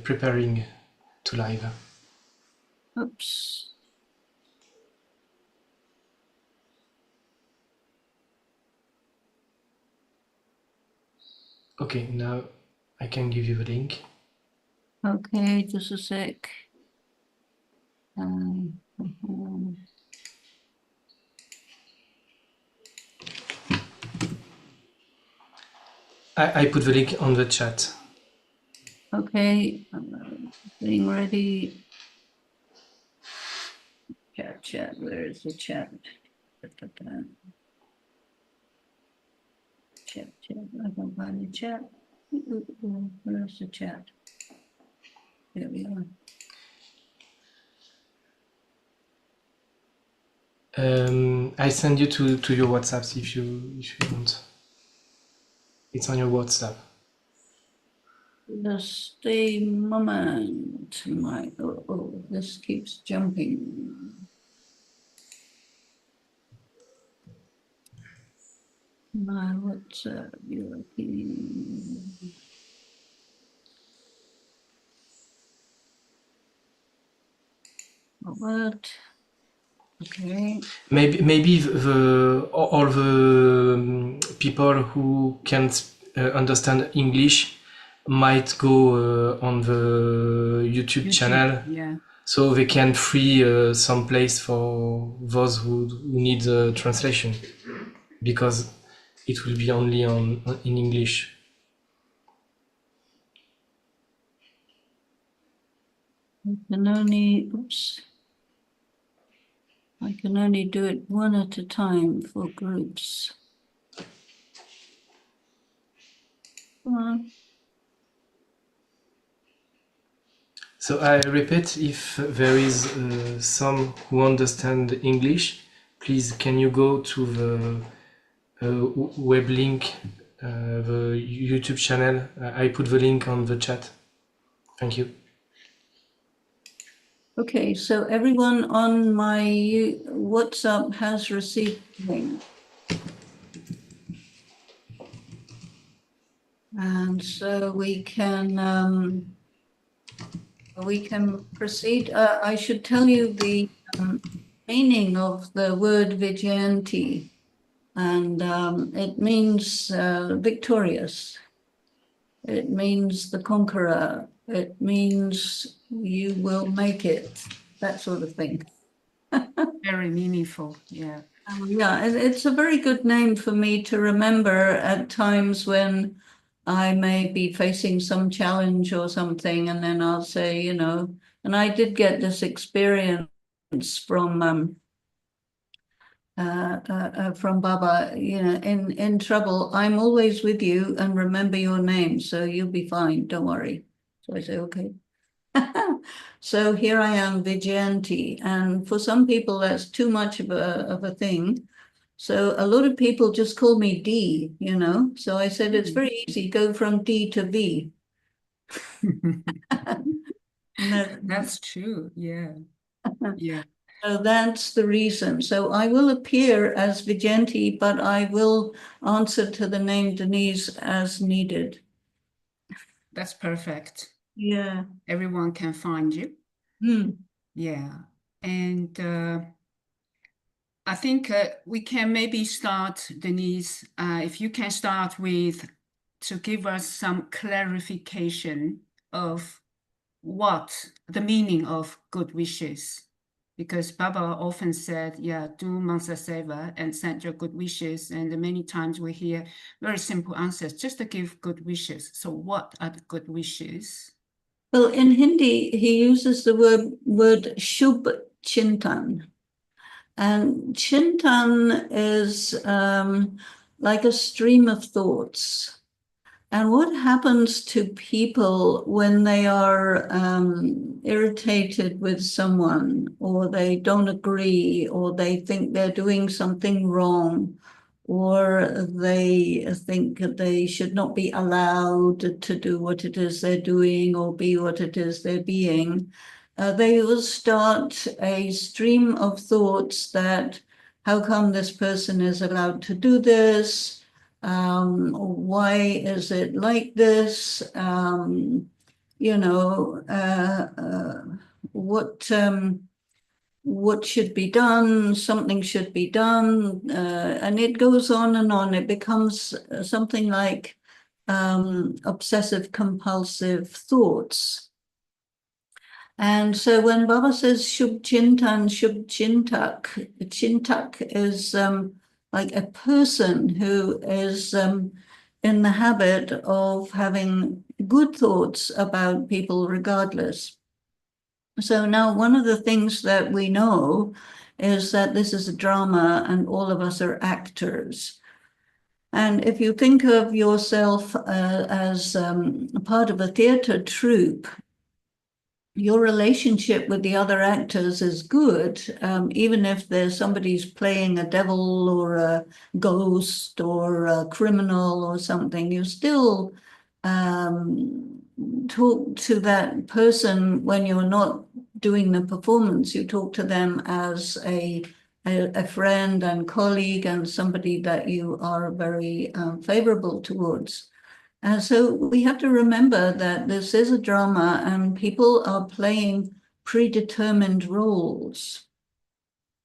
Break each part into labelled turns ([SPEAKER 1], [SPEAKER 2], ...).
[SPEAKER 1] preparing to live.
[SPEAKER 2] Oops.
[SPEAKER 1] Okay, now I can give you the link.
[SPEAKER 2] Okay, just a sec.
[SPEAKER 1] I put the link on the chat.
[SPEAKER 2] Okay, getting ready. Chat, where is the chat? Chat, I can find the chat. Where's the chat? There we are.
[SPEAKER 1] I send you to your WhatsApp if you want. It's on your WhatsApp.
[SPEAKER 2] Just a moment. This keeps jumping. My WhatsApp European. What? Okay.
[SPEAKER 1] Maybe all the people who can't understand English might go on the YouTube channel,
[SPEAKER 3] yeah,
[SPEAKER 1] so they can free some place for those who need the translation, because it will be only in English.
[SPEAKER 2] I can only, oops. I can only do it one at a time for groups. Come on.
[SPEAKER 1] So I repeat, if there is some who understand English, please can you go to the web link, the YouTube channel. I put the link on the chat. Thank you.
[SPEAKER 2] Okay, so everyone on my WhatsApp has received the link. And so we can proceed. I should tell you the meaning of the word Vijayanti, and it means victorious. It means the conqueror. It means you will make it, that sort of thing.
[SPEAKER 3] very meaningful. Yeah.
[SPEAKER 2] Yeah, it's a very good name for me to remember at times when I may be facing some challenge or something, and then I'll say, you know, and I did get this experience from Baba, you know, in trouble, I'm always with you and remember your name, so you'll be fine, don't worry. So I say, okay. So here I am, Vijayanti, and for some people that's too much of a thing. So a lot of people just call me D, you know. So I said it's very easy, go from D to V.
[SPEAKER 3] That's true. Yeah. Yeah.
[SPEAKER 2] So that's the reason. So I will appear as Vijanti, but I will answer to the name Denise as needed.
[SPEAKER 3] That's perfect.
[SPEAKER 2] Yeah.
[SPEAKER 3] Everyone can find you. Yeah. And I think we can maybe start, Denise, if you can start with to give us some clarification of what the meaning of good wishes. Because Baba often said, yeah, do Mansa Seva and send your good wishes. And many times we hear very simple answers, just to give good wishes. So what are the good wishes?
[SPEAKER 2] Well, in Hindi, he uses the word Shubh Chintan. And Chintan is like a stream of thoughts. And what happens to people when they are irritated with someone, or they don't agree, or they think they're doing something wrong, or they think that they should not be allowed to do what it is they're doing or be what it is they're being, they will start a stream of thoughts that, how come this person is allowed to do this? Why is it like this? you know, what should be done, something should be done, and it goes on and on. It becomes something like obsessive compulsive thoughts. And so when Baba says Shub Chintan, Shub Chintak, Chintak is like a person who is in the habit of having good thoughts about people regardless. So now one of the things that we know is that this is a drama and all of us are actors. And if you think of yourself as a part of a theater troupe, your relationship with the other actors is good, even if there's somebody's playing a devil or a ghost or a criminal or something, you still talk to that person when you're not doing the performance. You talk to them as a friend and colleague and somebody that you are very favorable towards. And so we have to remember that this is a drama and people are playing predetermined roles.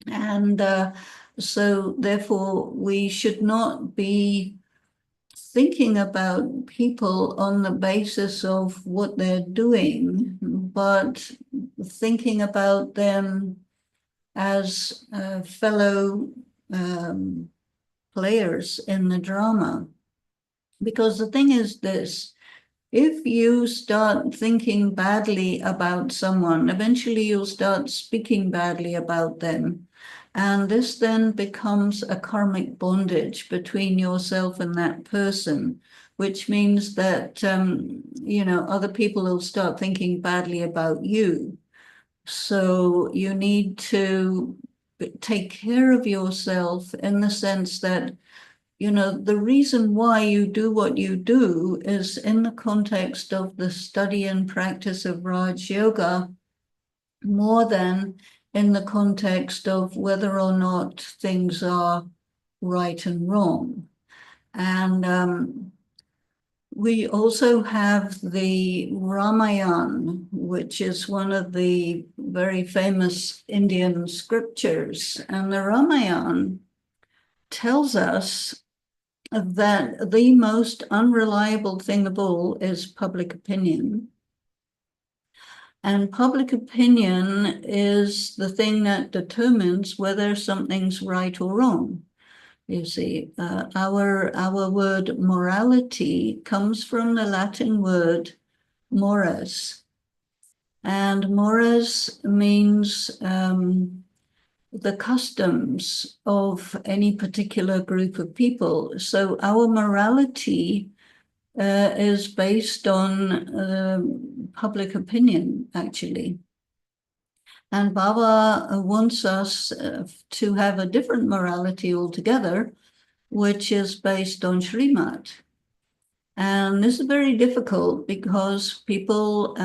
[SPEAKER 2] And so therefore we should not be thinking about people on the basis of what they're doing, but thinking about them as fellow players in the drama. Because the thing is this, if you start thinking badly about someone, eventually you'll start speaking badly about them. And this then becomes a karmic bondage between yourself and that person, which means that, you know, other people will start thinking badly about you. So you need to take care of yourself in the sense that, you know, the reason why you do what you do is in the context of the study and practice of Raj Yoga, more than in the context of whether or not things are right and wrong. And we also have the Ramayana, which is one of the very famous Indian scriptures. And the Ramayana tells us that the most unreliable thing of all is public opinion. And public opinion is the thing that determines whether something's right or wrong. You see, our word morality comes from the Latin word mores. And mores means the customs of any particular group of people. So our morality is based on public opinion, actually. And Baba wants us to have a different morality altogether, which is based on Srimad. And this is very difficult because people,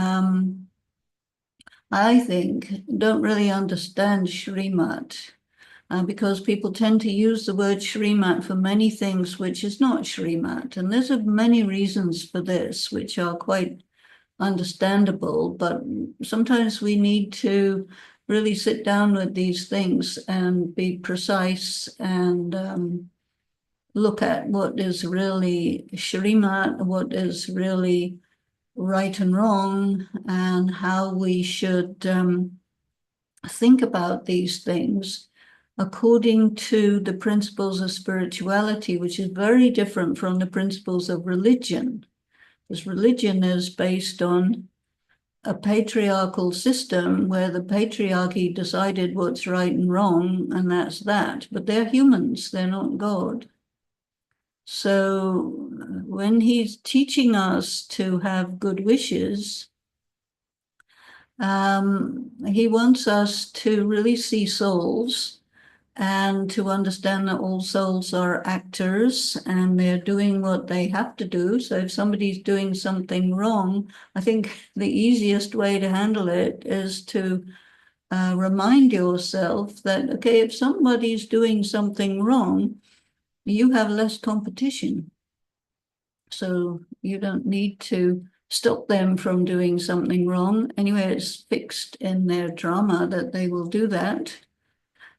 [SPEAKER 2] I think, don't really understand Srimad. Because people tend to use the word Srimad for many things which is not Srimad. And there's many reasons for this, which are quite understandable, but sometimes we need to really sit down with these things and be precise and look at what is really Srimad, what is really right and wrong, and how we should think about these things according to the principles of spirituality, which is very different from the principles of religion. Because religion is based on a patriarchal system where the patriarchy decided what's right and wrong, and that's that. But they're humans, they're not God. So when he's teaching us to have good wishes, he wants us to really see souls and to understand that all souls are actors and they're doing what they have to do. So if somebody's doing something wrong, I think the easiest way to handle it is to remind yourself that, okay, if somebody's doing something wrong, you have less competition. So you don't need to stop them from doing something wrong. Anyway, it's fixed in their drama that they will do that.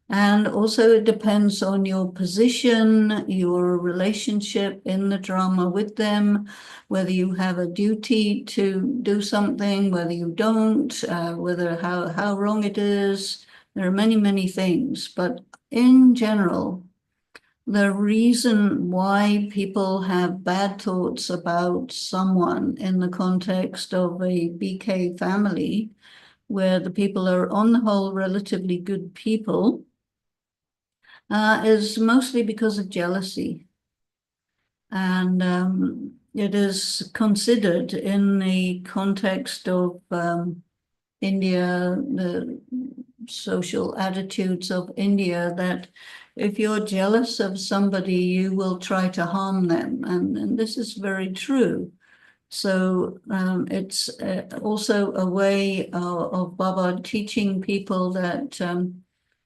[SPEAKER 2] And also it depends on your position, your relationship in the drama with them, whether you have a duty to do something, whether you don't, whether how wrong it is. There are many, many things. But in general, the reason why people have bad thoughts about someone in the context of a BK family, where the people are on the whole relatively good people, is mostly because of jealousy. And it is considered in the context of India, the social attitudes of India, that if you're jealous of somebody, you will try to harm them. And this is very true. So it's also a way of Baba teaching people that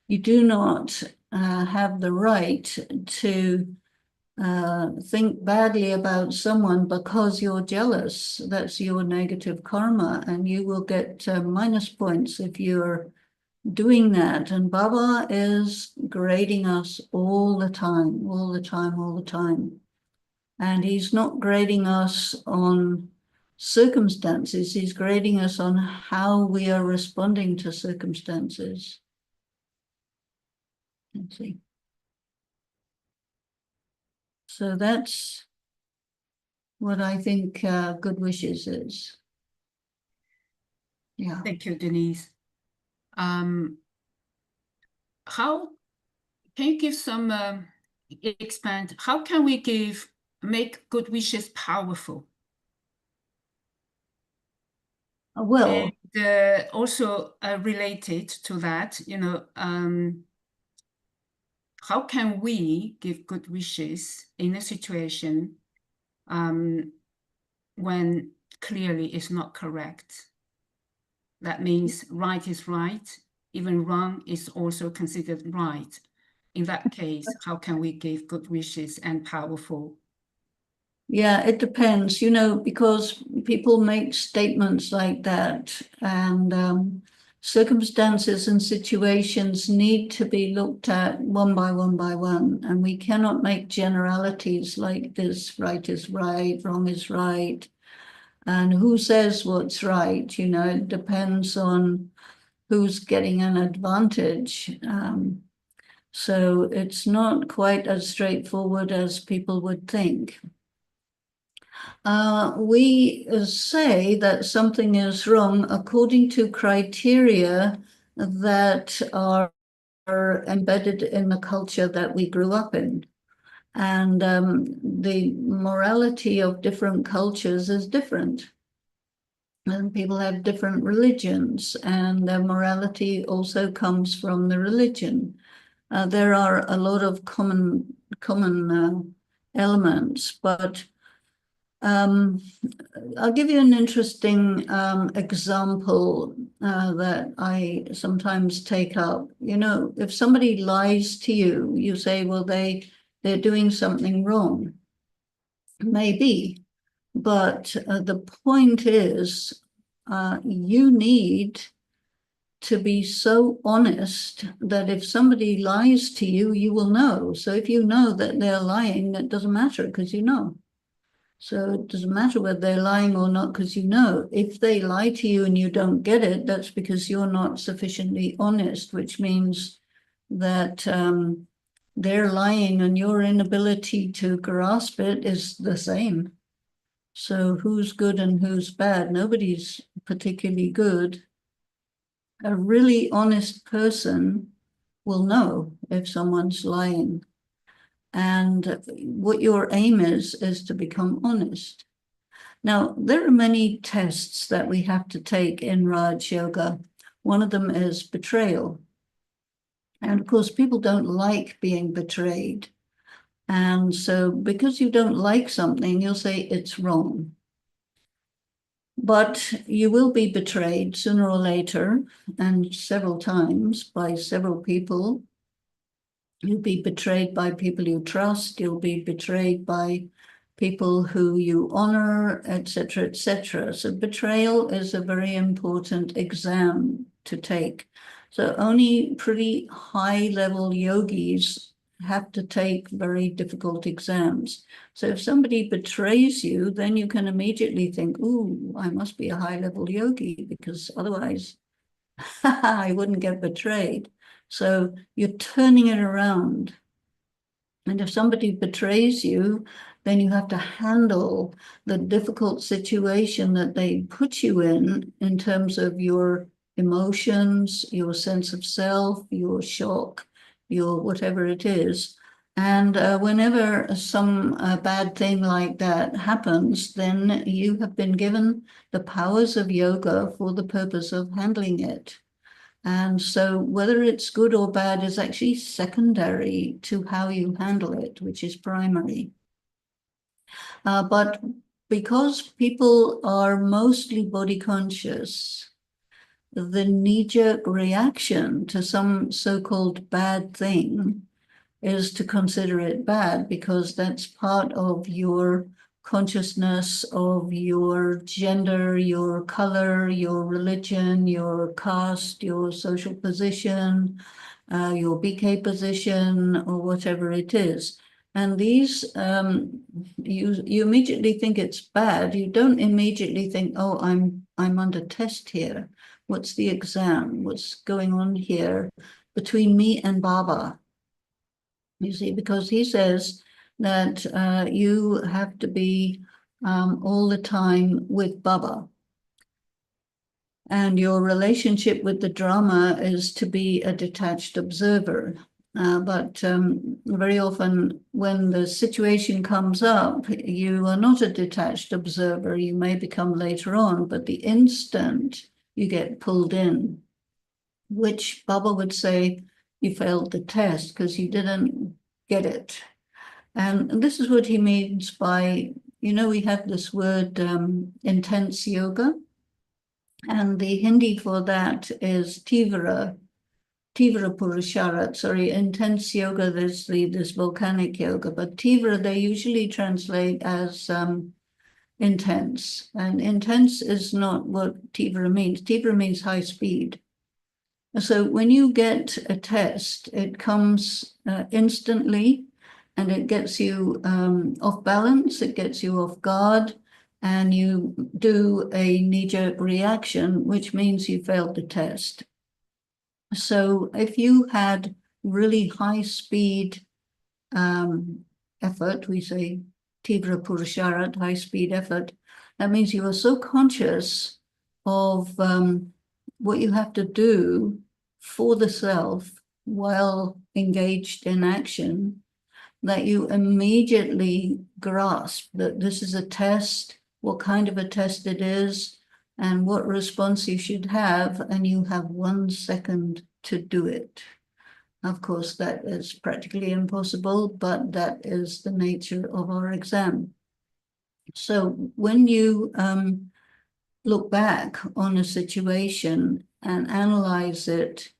[SPEAKER 2] you do not have the right to think badly about someone because you're jealous. That's your negative karma, and you will get minus points if you're doing that. And Baba is grading us all the time, all the time, all the time. And he's not grading us on circumstances, he's grading us on how we are responding to circumstances. Let's see. So that's what I think good wishes is. Yeah.
[SPEAKER 3] Thank you, Denise. How can you give some expand? How can we make good wishes powerful?
[SPEAKER 2] Well,
[SPEAKER 3] and also related to that, how can we give good wishes in a situation when clearly it's not correct? That means right is right, even wrong is also considered right. In that case, how can we give good wishes and powerful?
[SPEAKER 2] Yeah, it depends, because people make statements like that, and circumstances and situations need to be looked at one by one by one. And we cannot make generalities like this: right is right, wrong is right. And who says what's right? It depends on who's getting an advantage. So it's not quite as straightforward as people would think. We say that something is wrong according to criteria that are embedded in the culture that we grew up in. And the morality of different cultures is different. And people have different religions, and their morality also comes from the religion. There are a lot of common elements, but I'll give you an interesting example that I sometimes take up. If somebody lies to you, you say, well, they're doing something wrong. Maybe, but the point is, you need to be so honest that if somebody lies to you, you will know. So if you know that they're lying, that doesn't matter because you know. So it doesn't matter whether they're lying or not because you know. If they lie to you and you don't get it, that's because you're not sufficiently honest, which means that they're lying and your inability to grasp it is the same. So who's good and who's bad? Nobody's particularly good. A really honest person will know if someone's lying. And what your aim is to become honest. Now, there are many tests that we have to take in Raj Yoga. One of them is betrayal. And of course, people don't like being betrayed. And so because you don't like something, you'll say it's wrong. But you will be betrayed sooner or later, and several times by several people. You'll be betrayed by people you trust. You'll be betrayed by people who you honor, etc., etc. So betrayal is a very important exam to take. So only pretty high-level yogis have to take very difficult exams. So if somebody betrays you, then you can immediately think, ooh, I must be a high-level yogi, because otherwise I wouldn't get betrayed. So you're turning it around. And if somebody betrays you, then you have to handle the difficult situation that they put you in terms of your emotions, your sense of self, your shock, your whatever it is. And whenever some bad thing like that happens, then you have been given the powers of yoga for the purpose of handling it. And so whether it's good or bad is actually secondary to how you handle it, which is primary. But because people are mostly body conscious, the knee-jerk reaction to some so-called bad thing is to consider it bad, because that's part of your consciousness of your gender, your color, your religion, your caste, your social position, your BK position, or whatever it is. And these, you immediately think it's bad. You don't immediately think, oh, I'm under test here. What's the exam? What's going on here between me and Baba? You see, because he says that you have to be all the time with Baba. And your relationship with the drama is to be a detached observer. But very often when the situation comes up, you are not a detached observer. You may become later on, but the instant you get pulled in, which Baba would say, you failed the test because you didn't get it. And this is what he means by, we have this word intense yoga. And the Hindi for that is Tivra Purusharat. Sorry, intense yoga, there's this volcanic yoga, but Tivra they usually translate as intense. And intense is not what Tivra means. Tivra means high speed. So when you get a test, it comes instantly, and it gets you off balance, it gets you off guard, and you do a knee-jerk reaction, which means you failed the test. So if you had really high-speed effort, we say Tivra Purusharat, high-speed effort, that means you are so conscious of what you have to do for the self while engaged in action, that you immediately grasp that this is a test, what kind of a test it is, and what response you should have, and you have 1 second to do it. Of course, that is practically impossible, but that is the nature of our exam. So when you look back on a situation and analyze it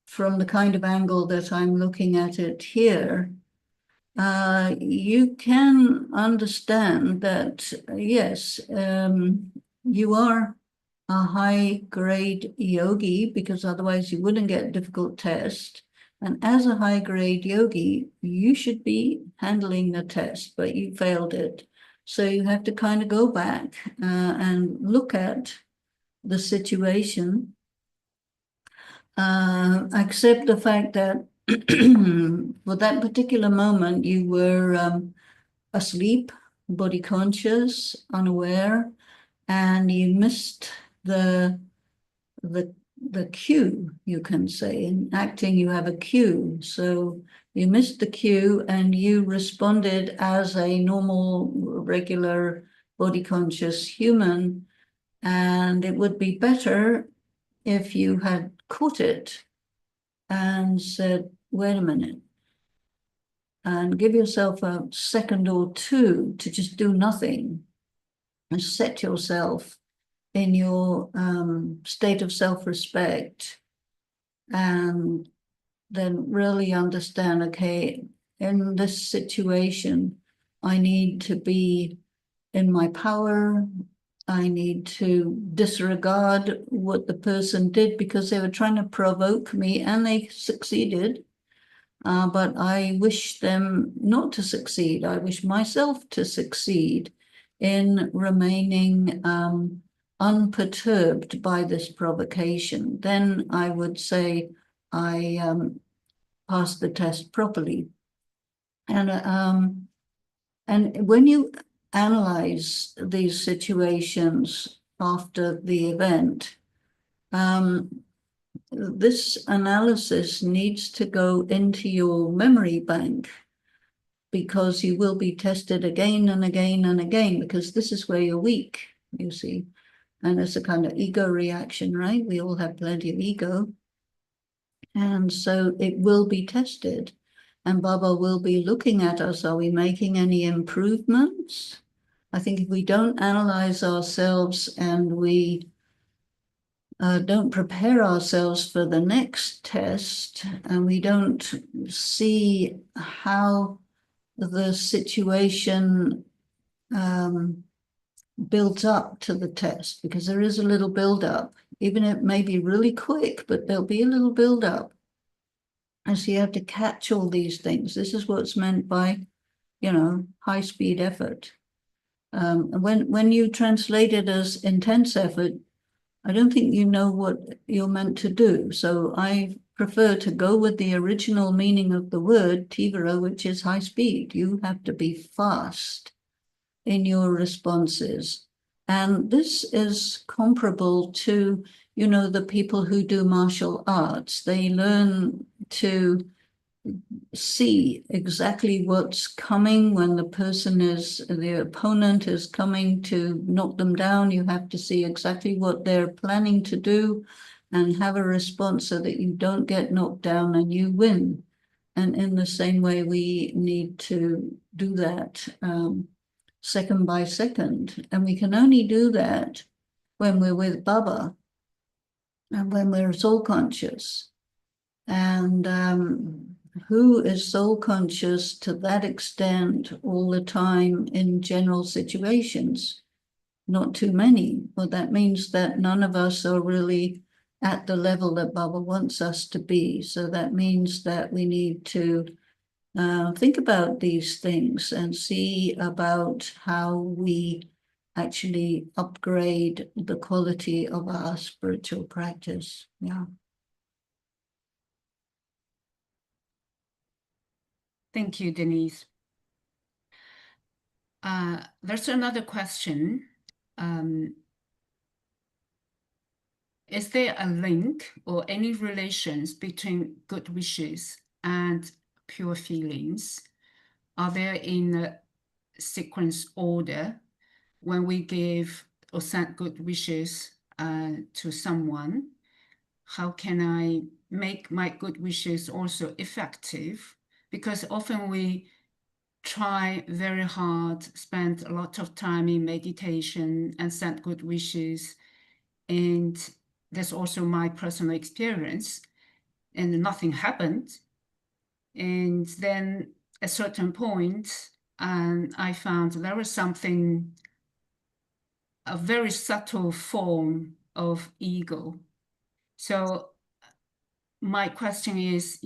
[SPEAKER 2] from the kind of angle that I'm looking at it here, you can understand that, yes, you are a high-grade yogi, because otherwise you wouldn't get a difficult test. And as a high-grade yogi, you should be handling the test, but you failed it. So you have to kind of go back and look at the situation, accept the fact that for that particular moment you were asleep, body conscious, unaware, and you missed the cue, you can say. In acting, you have a cue. So you missed the cue and you responded as a normal, regular, body conscious human. And it would be better if you had caught it and said, wait a minute, and give yourself a second or two to just do nothing and set yourself in your state of self-respect, and then really understand, okay, in this situation, I need to be in my power. I need to disregard what the person did because they were trying to provoke me and they succeeded. But I wish them not to succeed. I wish myself to succeed in remaining unperturbed by this provocation. Then I would say I passed the test properly. And when you analyze these situations after the event, this analysis needs to go into your memory bank because you will be tested again and again and again, because this is where you're weak, you see. And it's a kind of ego reaction, right? We all have plenty of ego. And so it will be tested. And Baba will be looking at us. Are we making any improvements? I think if we don't analyze ourselves and we don't prepare ourselves for the next test, and we don't see how the situation built up to the test, because there is a little build-up, even if it may be really quick, but there'll be a little build-up. And so you have to catch all these things. This is what's meant by, high-speed effort. When you translate it as intense effort, I don't think you know what you're meant to do. So I prefer to go with the original meaning of the word, tivara, which is high speed. You have to be fast in your responses. And this is comparable to, the people who do martial arts. They learn to see exactly what's coming when the opponent is coming to knock them down. You have to see exactly what they're planning to do and have a response so that you don't get knocked down and you win. And in the same way, we need to do that second by second. And we can only do that when we're with Baba and when we're soul conscious. And who is soul conscious to that extent all the time in general situations? Not too many. Well, that means that none of us are really at the level that Baba wants us to be. So that means that we need to think about these things and see about how we actually upgrade the quality of our spiritual practice. Yeah.
[SPEAKER 3] Thank you, Denise. There's another question. Is there a link or any relations between good wishes and pure feelings? Are there in a sequence order when we give or send good wishes to someone? How can I make my good wishes also effective? Because often we try very hard, spend a lot of time in meditation and send good wishes. And that's also my personal experience. And nothing happened. And then at a certain point, I found there was something, a very subtle form of ego. So my question is,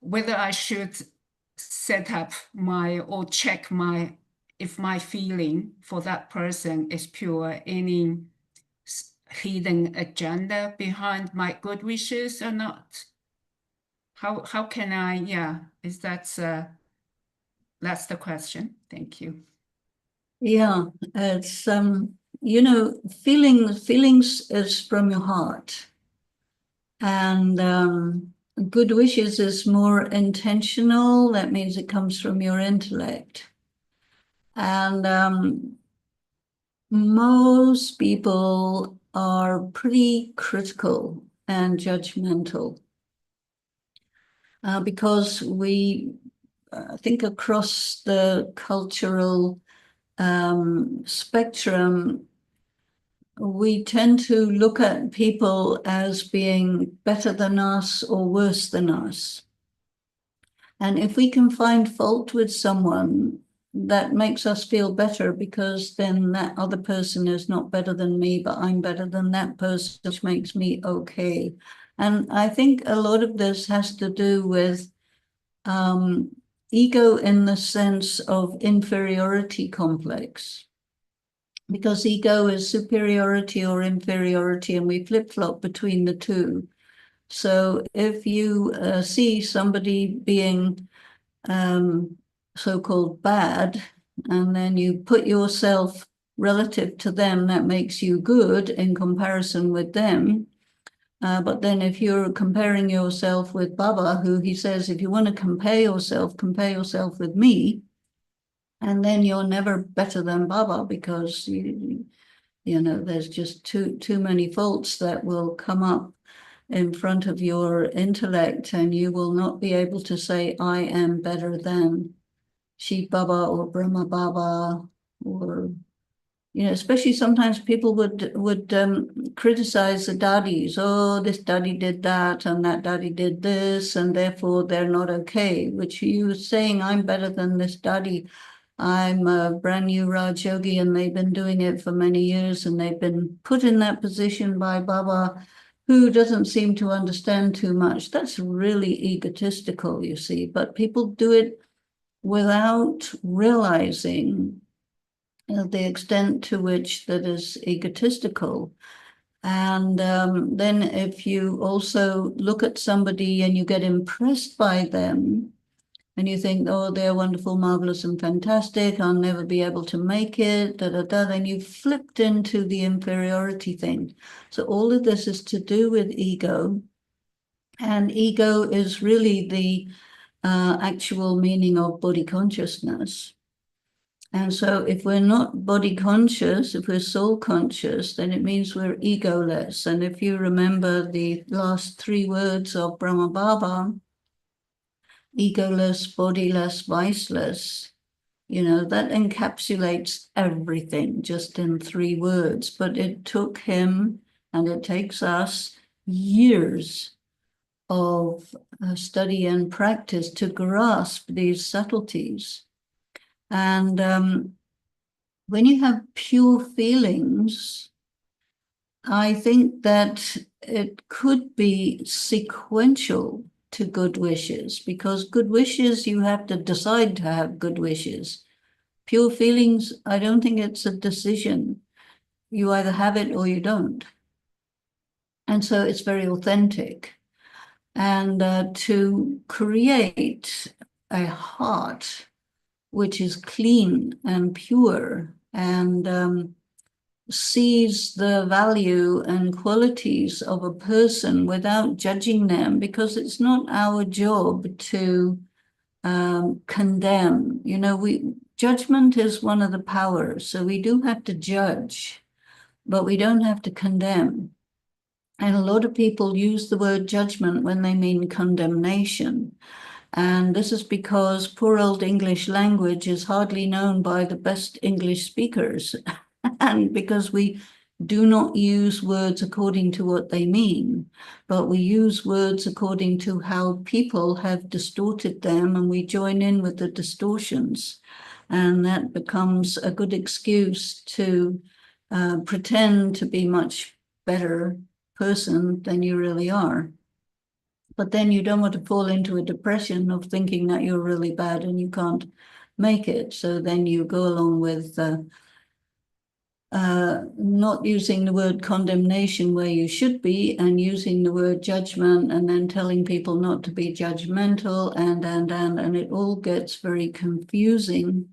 [SPEAKER 3] whether I should set up or check if my feeling for that person is pure, any hidden agenda behind my good wishes or not? How can I, that's the question. Thank you.
[SPEAKER 2] Yeah, it's, feelings is from your heart. And good wishes is more intentional. That means it comes from your intellect. And most people are pretty critical and judgmental because we think across the cultural spectrum, we tend to look at people as being better than us or worse than us. And if we can find fault with someone, that makes us feel better, because then that other person is not better than me, but I'm better than that person, which makes me okay. And I think a lot of this has to do with ego in the sense of inferiority complex, because ego is superiority or inferiority, and we flip-flop between the two. So if you see somebody being so-called bad, and then you put yourself relative to them, that makes you good in comparison with them. But then if you're comparing yourself with Baba, who he says, if you want to compare yourself with me, and then you're never better than Baba, because you know there's just too many faults that will come up in front of your intellect, and you will not be able to say, I am better than Shiv Baba or Brahma Baba, or, you know, especially sometimes people would criticize the daddies. Oh, this daddy did that, and that daddy did this, and therefore they're not okay, which you saying, I'm better than this daddy. I'm a brand new Raj Yogi, and they've been doing it for many years, and they've been put in that position by Baba, who doesn't seem to understand too much. That's really egotistical, you see, but people do it without realizing the extent to which that is egotistical. And then if you also look at somebody and you get impressed by them, and you think, oh, they're wonderful, marvelous, and fantastic, I'll never be able to make it, then you've flipped into the inferiority thing. So all of this is to do with ego. And ego is really the actual meaning of body consciousness. And so if we're not body conscious, if we're soul conscious, then it means we're egoless. And if you remember the last 3 words of Brahma Baba, egoless, bodiless, viceless, you know, that encapsulates everything just in 3 words. But it took him, and it takes us, years of study and practice to grasp these subtleties. And when you have pure feelings, I think that it could be sequential to good wishes, because good wishes, you have to decide to have good wishes. Pure feelings, I don't think it's a decision. You either have it or you don't. And so it's very authentic. And to create a heart which is clean and pure, and sees the value and qualities of a person without judging them, because it's not our job to condemn. You know, judgment is one of the powers, so we do have to judge, but we don't have to condemn. And a lot of people use the word judgment when they mean condemnation. And this is because poor old English language is hardly known by the best English speakers. And because we do not use words according to what they mean, but we use words according to how people have distorted them, and we join in with the distortions. And that becomes a good excuse to pretend to be much better person than you really are. But then you don't want to fall into a depression of thinking that you're really bad and you can't make it. So then you go along with not using the word condemnation where you should be, and using the word judgment, and then telling people not to be judgmental, and it all gets very confusing.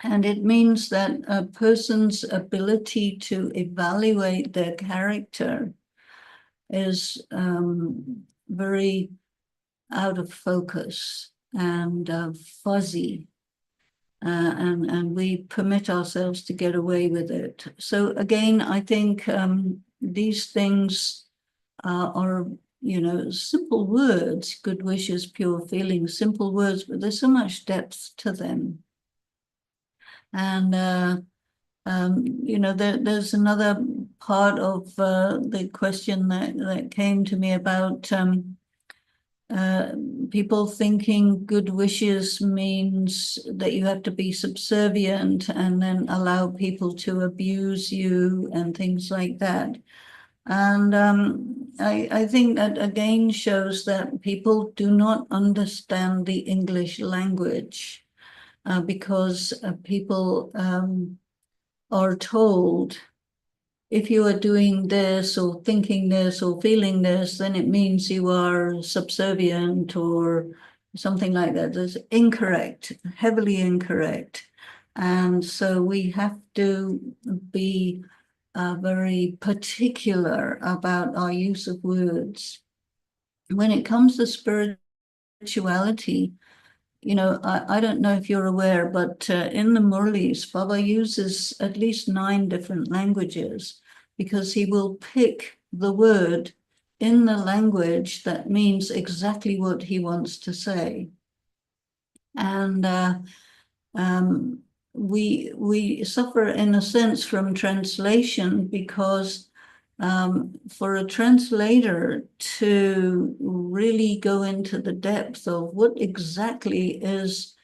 [SPEAKER 2] And it means that a person's ability to evaluate their character is very out of focus and fuzzy. And we permit ourselves to get away with it. So again, I think these things are, you know, simple words, good wishes, pure feelings, simple words, but there's so much depth to them. And, you know, there's another part of the question that came to me about people thinking good wishes means that you have to be subservient and then allow people to abuse you and things like that. And I think that again shows that people do not understand the English language because people are told, if you are doing this or thinking this or feeling this, then it means you are subservient or something like that. That's incorrect, heavily incorrect. And so we have to be very particular about our use of words. When it comes to spirituality, you know, I don't know if you're aware, but in the Murlis, Baba uses at least 9 different languages because he will pick the word in the language that means exactly what he wants to say. And we suffer in a sense from translation because for a translator to really go into the depth of what exactly is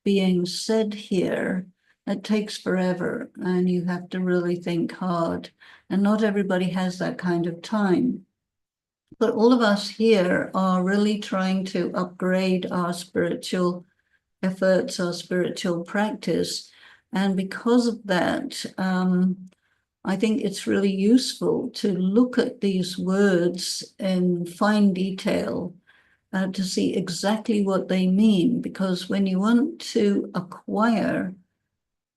[SPEAKER 2] being said here, it takes forever and you have to really think hard. And not everybody has that kind of time. But all of us here are really trying to upgrade our spiritual efforts, our spiritual practice. And because of that, I think it's really useful to look at these words in fine detail to see exactly what they mean. Because when you want to acquire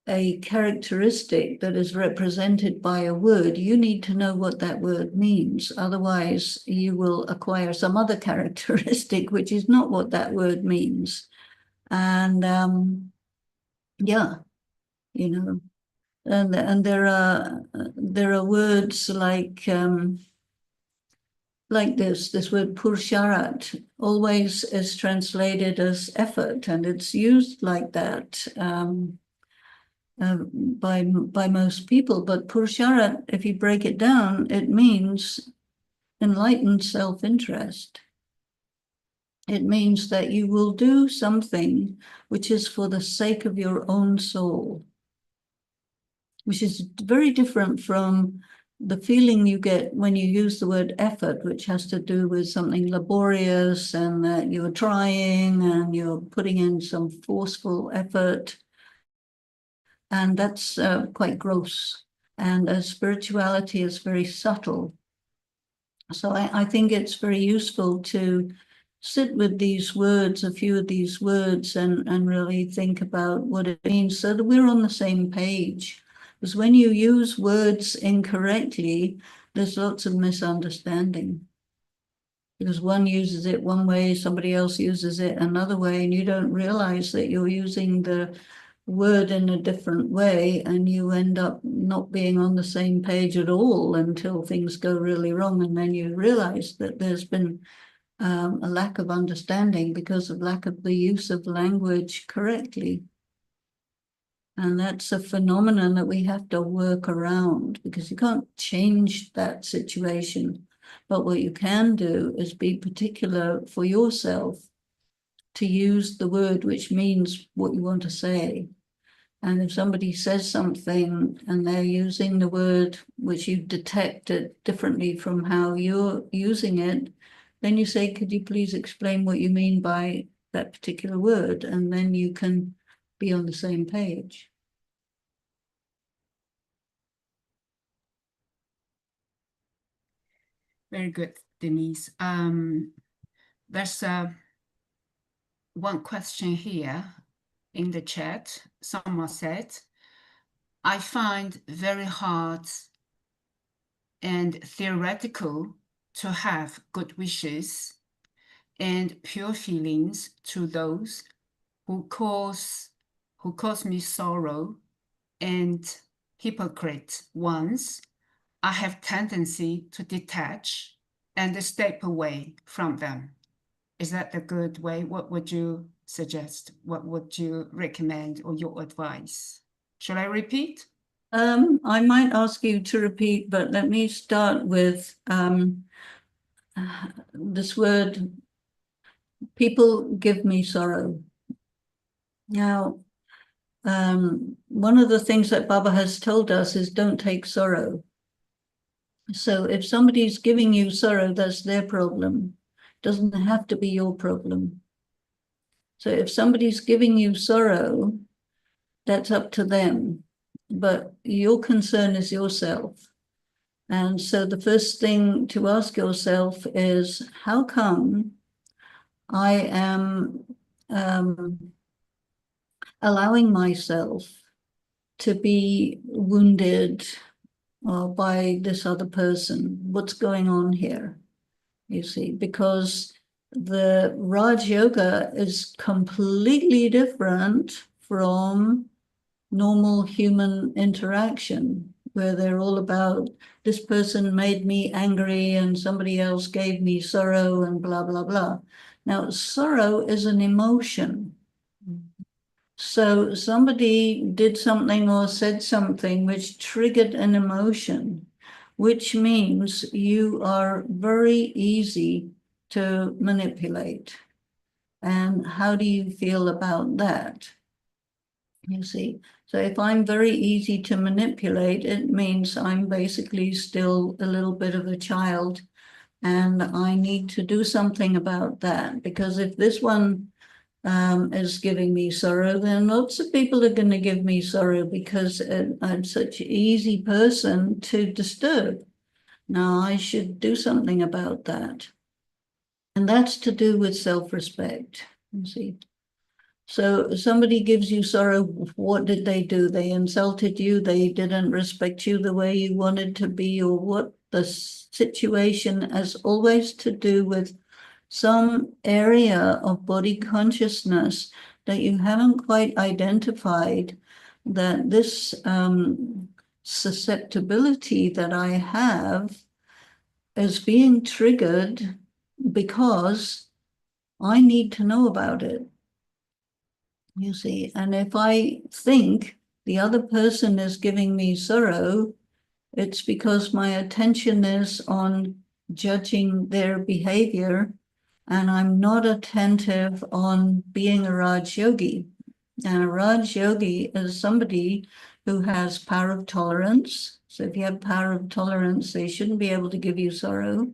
[SPEAKER 2] a characteristic that is represented by a word, you need to know what that word means. Otherwise, you will acquire some other characteristic, which is not what that word means. And yeah, you know, and there are words like this word pursharat always is translated as effort, and it's used like that by most people. But pursharat, if you break it down, it means enlightened self-interest. It means that you will do something which is for the sake of your own soul, which is very different from the feeling you get when you use the word effort, which has to do with something laborious and that you're trying and you're putting in some forceful effort. And that's quite gross. And spirituality is very subtle. So I think it's very useful to sit with these words, a few of these words, and really think about what it means so that we're on the same page. Because when you use words incorrectly, there's lots of misunderstanding. Because one uses it one way, somebody else uses it another way, and you don't realize that you're using the word in a different way, and you end up not being on the same page at all until things go really wrong. And then you realize that there's been a lack of understanding because of lack of the use of language correctly. And that's a phenomenon that we have to work around because you can't change that situation. But what you can do is be particular for yourself to use the word which means what you want to say. And if somebody says something and they're using the word which you detect it differently from how you're using it, then you say, could you please explain what you mean by that particular word? And then you can be on the same page.
[SPEAKER 3] Very good, Denise. There's one question here in the chat. Someone said, I find very hard and theoretical to have good wishes and pure feelings to those who cause me sorrow, and hypocrite ones I have tendency to detach and step away from them. Is that a good way? What would you suggest? What would you recommend or your advice? Shall I repeat?
[SPEAKER 2] I might ask you to repeat, but let me start with this word people give me sorrow. Now, one of the things that Baba has told us is don't take sorrow. So if somebody's giving you sorrow, that's their problem. It doesn't have to be your problem. So if somebody's giving you sorrow, that's up to them. But your concern is yourself. And so the first thing to ask yourself is, how come I am allowing myself to be wounded by this other person? What's going on here? You see, because the Raj Yoga is completely different from normal human interaction, where they're all about this person made me angry and somebody else gave me sorrow and blah, blah, blah. Now, sorrow is an emotion. So somebody did something or said something which triggered an emotion, which means you are very easy to manipulate. And how do you feel about that? You see, so if I'm very easy to manipulate, it means I'm basically still a little bit of a child, and I need to do something about that, because if this one is giving me sorrow, then lots of people are going to give me sorrow because I'm such an easy person to disturb. Now I should do something about that. And that's to do with self-respect, you see. So somebody gives you sorrow, what did they do? They insulted you, they didn't respect you the way you wanted to be, or what the situation has always to do with some area of body consciousness that you haven't quite identified, that this susceptibility that I have is being triggered because I need to know about it. You see, and if I think the other person is giving me sorrow, it's because my attention is on judging their behavior, and I'm not attentive on being a Raj Yogi. And a Raj Yogi is somebody who has power of tolerance. So if you have power of tolerance, they shouldn't be able to give you sorrow.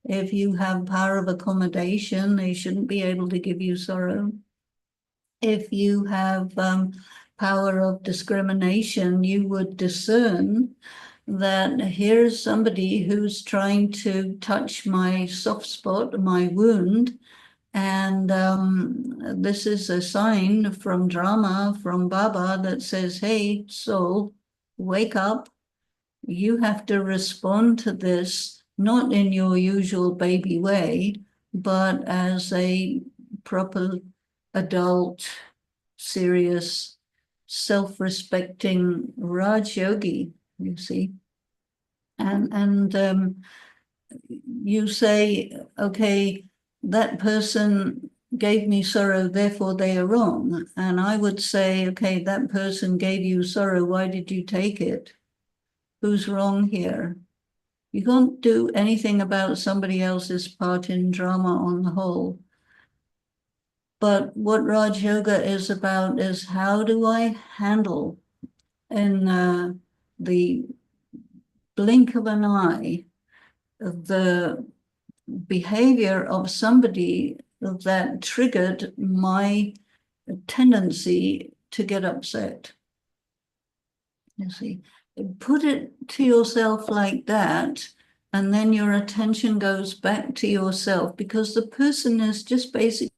[SPEAKER 2] If you have power of accommodation, they shouldn't be able to give you sorrow. If you have power of discrimination, you would discern that here's somebody who's trying to touch my soft spot, my wound, and this is a sign from drama, from Baba, that says, hey, soul, wake up. You have to respond to this, not in your usual baby way, but as a proper adult, serious, self-respecting Raj Yogi, you see. And you say, okay, that person gave me sorrow, therefore they are wrong. And I would say, okay, that person gave you sorrow, why did you take it? Who's wrong here? You can't do anything about somebody else's part in drama on the whole. But what Raj Yoga is about is, how do I handle in the blink of an eye the behavior of somebody that triggered my tendency to get upset. You see, put it to yourself like that, and then your attention goes back to yourself, because the person is just basically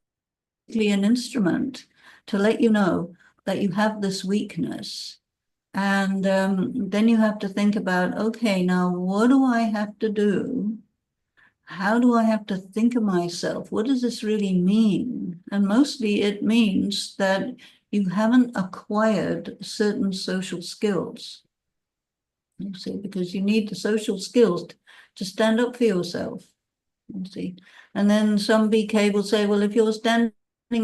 [SPEAKER 2] an instrument to let you know that you have this weakness. And then you have to think about, okay, now what do I have to do? How do I have to think of myself? What does this really mean? And mostly it means that you haven't acquired certain social skills. You see, because you need the social skills to stand up for yourself. You see, and then some BK will say, well, if you're standing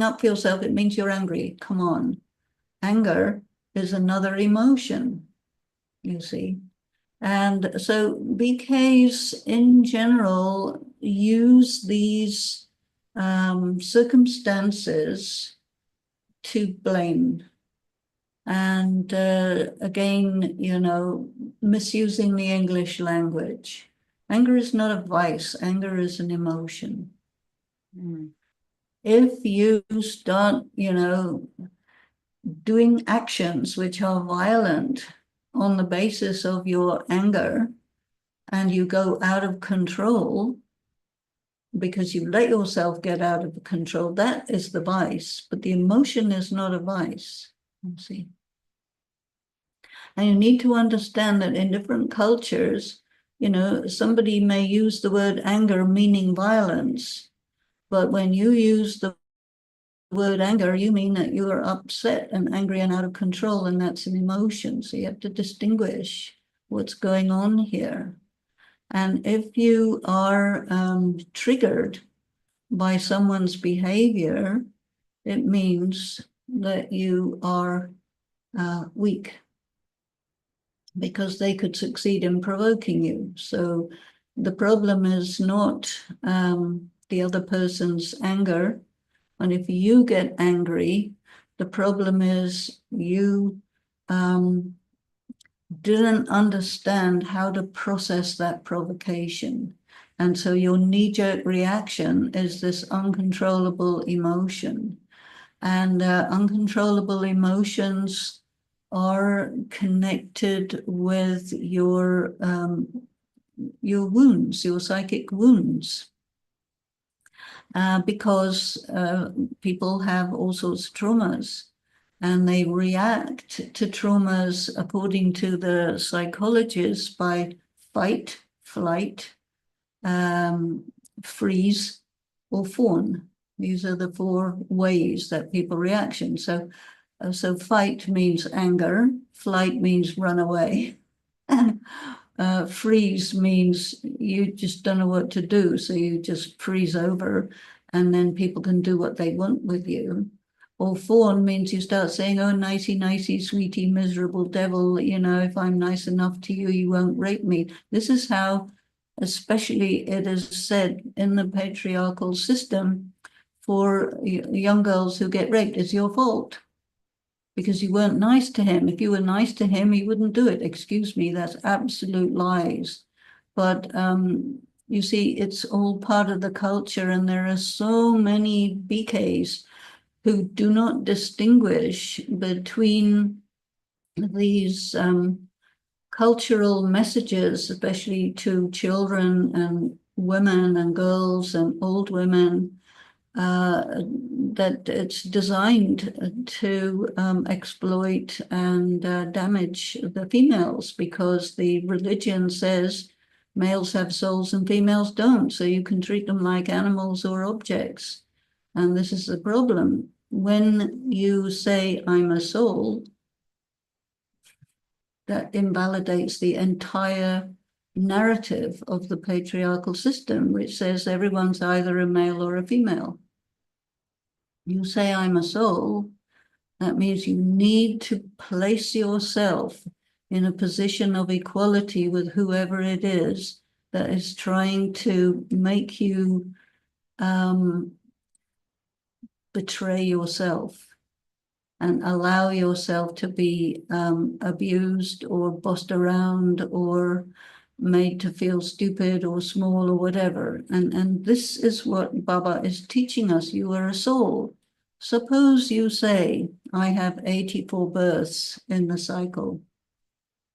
[SPEAKER 2] up for yourself, it means you're angry. Come on. Anger is another emotion, you see. And so BKs in general use these circumstances to blame. And again, you know, misusing the English language. Anger is not a vice, anger is an emotion. If you start, you know, doing actions which are violent on the basis of your anger, and you go out of control because you let yourself get out of control, that is the vice, but the emotion is not a vice, you see. And you need to understand that in different cultures, you know, somebody may use the word anger meaning violence, but when you use the word anger, you mean that you are upset and angry and out of control, and that's an emotion. So you have to distinguish what's going on here. And if you are triggered by someone's behavior, it means that you are weak, because they could succeed in provoking you. So the problem is not the other person's anger. And if you get angry, the problem is you didn't understand how to process that provocation. And so your knee-jerk reaction is this uncontrollable emotion. And uncontrollable emotions are connected with your wounds, your psychic wounds. Because people have all sorts of traumas, and they react to traumas according to the psychologists by fight, flight, freeze, or fawn. These are the 4 ways that people reaction. So fight means anger, flight means run away, and freeze means you just don't know what to do, so you just freeze over, and then people can do what they want with you. Or fawn means you start saying, oh, nicey, nicey, sweetie, miserable devil, you know, if I'm nice enough to you, you won't rape me. This is how, especially it is said in the patriarchal system, for young girls who get raped, it's your fault, because you weren't nice to him. If you were nice to him, he wouldn't do it. Excuse me, that's absolute lies. But you see, it's all part of the culture, and there are so many BKs who do not distinguish between these cultural messages, especially to children and women and girls and old women, that it's designed to exploit and damage the females, because the religion says males have souls and females don't, so you can treat them like animals or objects. And this is the problem. When you say, I'm a soul, that invalidates the entire narrative of the patriarchal system, which says everyone's either a male or a female. You say, I'm a soul, that means you need to place yourself in a position of equality with whoever it is that is trying to make you betray yourself and allow yourself to be abused or bossed around or made to feel stupid or small or whatever. And this is what Baba is teaching us. You are a soul. Suppose you say, I have 84 births in the cycle.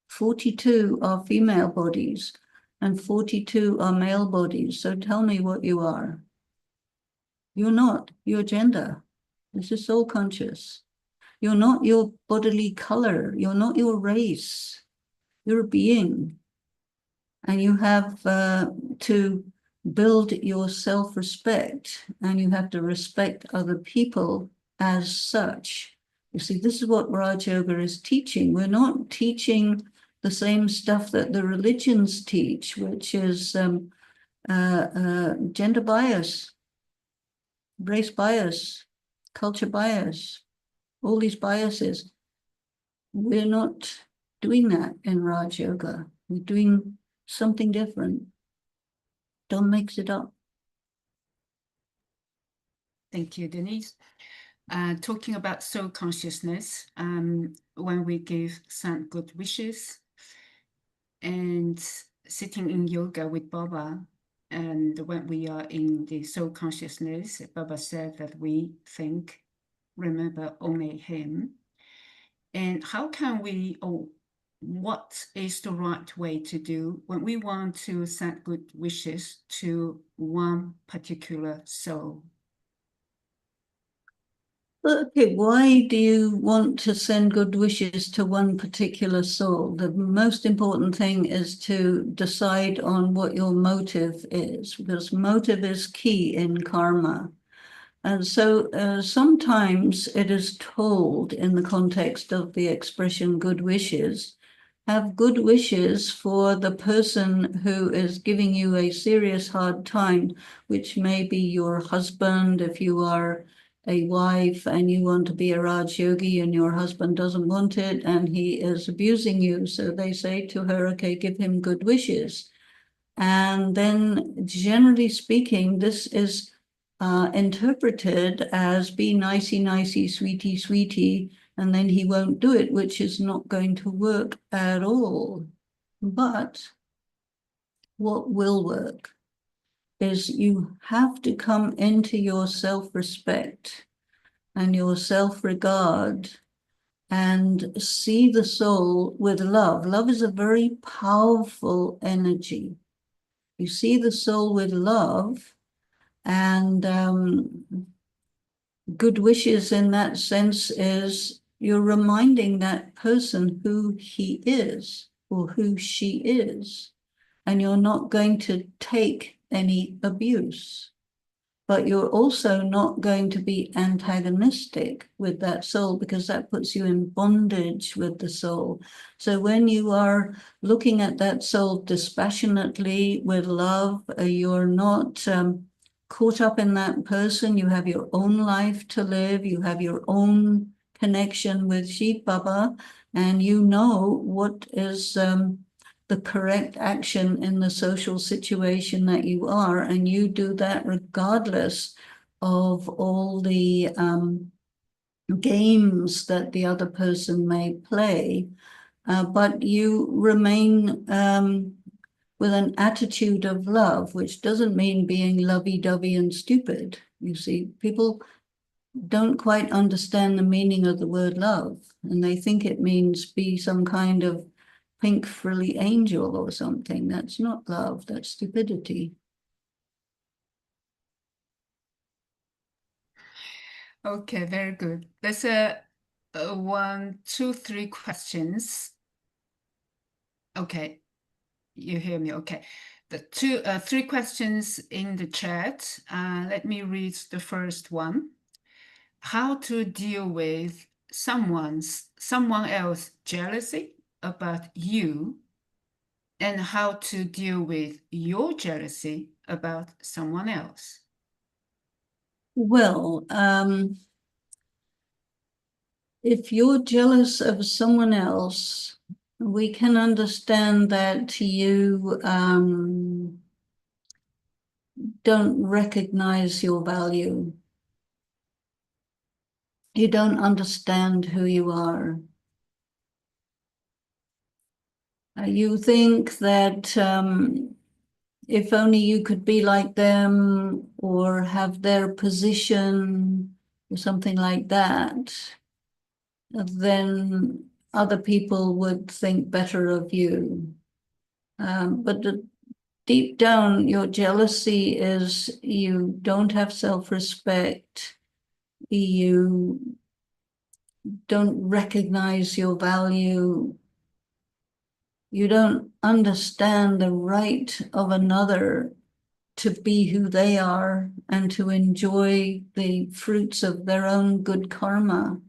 [SPEAKER 2] 42 are female bodies and 42 are male bodies. So tell me what you are. You're not your gender. This is soul conscious. You're not your bodily color. You're not your race. You're a being. And you have to build your self-respect, and you have to respect other people as such. You see, this is what Raj Yoga is teaching. We're not teaching the same stuff that the religions teach, which is gender bias, race bias, culture bias, all these biases. We're not doing that in Raj Yoga. We're doing something different. Don't mix it up.
[SPEAKER 3] Thank you, Denise. Talking about soul consciousness, when we give send good wishes and sitting in yoga with Baba, and when we are in the soul consciousness, Baba said that we think, remember only him. And how can we, or what is the right way to do when we want to send good wishes to one particular soul?
[SPEAKER 2] Okay, why do you want to send good wishes to one particular soul? The most important thing is to decide on what your motive is, because motive is key in karma. And so sometimes it is told in the context of the expression good wishes, have good wishes for the person who is giving you a serious hard time, which may be your husband if you are a wife and you want to be a Raj Yogi and your husband doesn't want it and he is abusing you. So they say to her, okay, give him good wishes. And then generally speaking, this is interpreted as be nicey, nicey, sweetie, sweetie, and then he won't do it, which is not going to work at all. But what will work is you have to come into your self-respect and your self-regard and see the soul with love. Love is a very powerful energy. You see the soul with love, and good wishes in that sense is you're reminding that person who he is or who she is, and you're not going to take any abuse. But you're also not going to be antagonistic with that soul because that puts you in bondage with the soul. So when you are looking at that soul dispassionately with love, you're not caught up in that person. You have your own life to live. You have your own connection with Shiv Baba, and you know what is the correct action in the social situation that you are, and you do that regardless of all the games that the other person may play, but you remain with an attitude of love, which doesn't mean being lovey-dovey and stupid. You see, people don't quite understand the meaning of the word love, and they think it means be some kind of pink frilly angel or something. That's not love, that's stupidity.
[SPEAKER 3] Okay, very good. There's one, two, three questions. Okay, you hear me? Okay. The three questions in the chat. Let me read the first one. How to deal with someone else jealousy about you, and how to deal with your jealousy about someone else?
[SPEAKER 2] Well, if you're jealous of someone else, we can understand that you don't recognize your value. You don't understand who you are. You think that if only you could be like them or have their position or something like that, then other people would think better of you. But deep down, your jealousy is you don't have self-respect. You don't recognize your value. You don't understand the right of another to be who they are and to enjoy the fruits of their own good karma.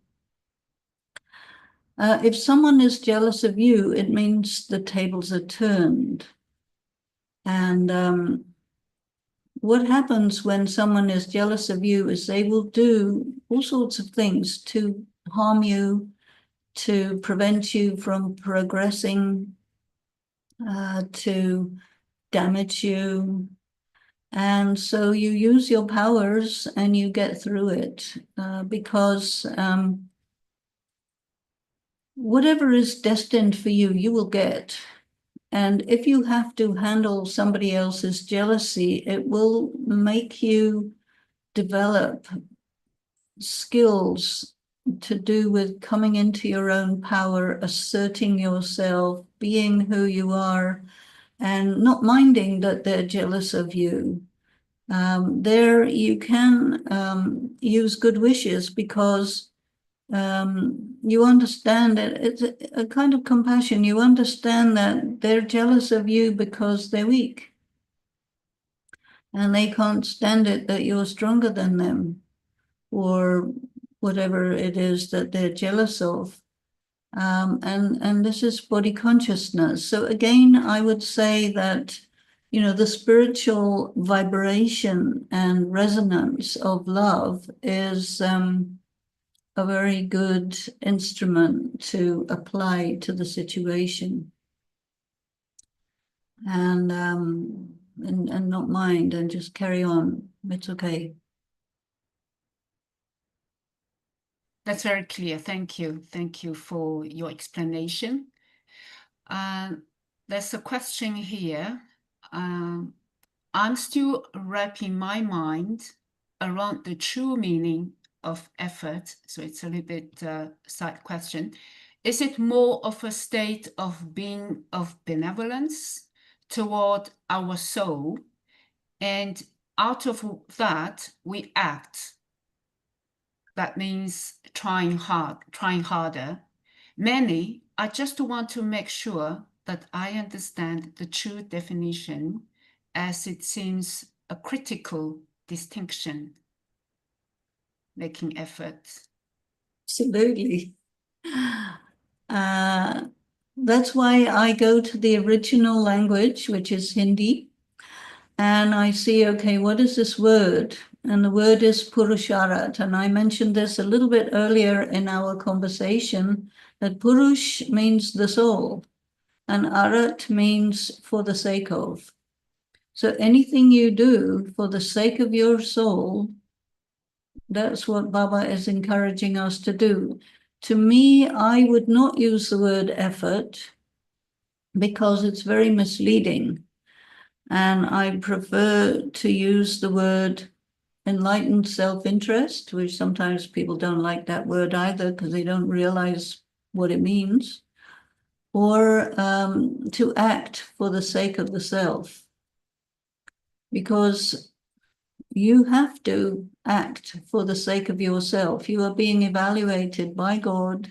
[SPEAKER 2] If someone is jealous of you, it means the tables are turned. And what happens when someone is jealous of you is they will do all sorts of things to harm you, to prevent you from progressing, to damage you. And so you use your powers and you get through it, because whatever is destined for you, you will get. And if you have to handle somebody else's jealousy, it will make you develop skills to do with coming into your own power, asserting yourself, being who you are, and not minding that they're jealous of you. There you can use good wishes, because you understand that it's a kind of compassion. You understand that they're jealous of you because they're weak and they can't stand it that you're stronger than them, or whatever it is that they're jealous of. And this is body consciousness. So again, I would say that, you know, the spiritual vibration and resonance of love is a very good instrument to apply to the situation, and not mind and just carry on. It's okay.
[SPEAKER 3] That's very clear. Thank you. Thank you for your explanation. There's a question here. I'm still wrapping my mind around the true meaning of effort. So it's a little bit side question. Is it more of a state of being of benevolence toward our soul? And out of that, we act. That means trying harder. Many, I just want to make sure that I understand the true definition, as it seems a critical distinction, making efforts.
[SPEAKER 2] Absolutely. That's why I go to the original language, which is Hindi, and I see, okay, what is this word? And the word is Purusharat. And I mentioned this a little bit earlier in our conversation, that Purush means the soul, and Arat means for the sake of. So anything you do for the sake of your soul, that's what Baba is encouraging us to do. To me, I would not use the word effort, because it's very misleading. And I prefer to use the word enlightened self-interest, which sometimes people don't like that word either, because they don't realize what it means, or to act for the sake of the self. Because you have to act for the sake of yourself. You are being evaluated by God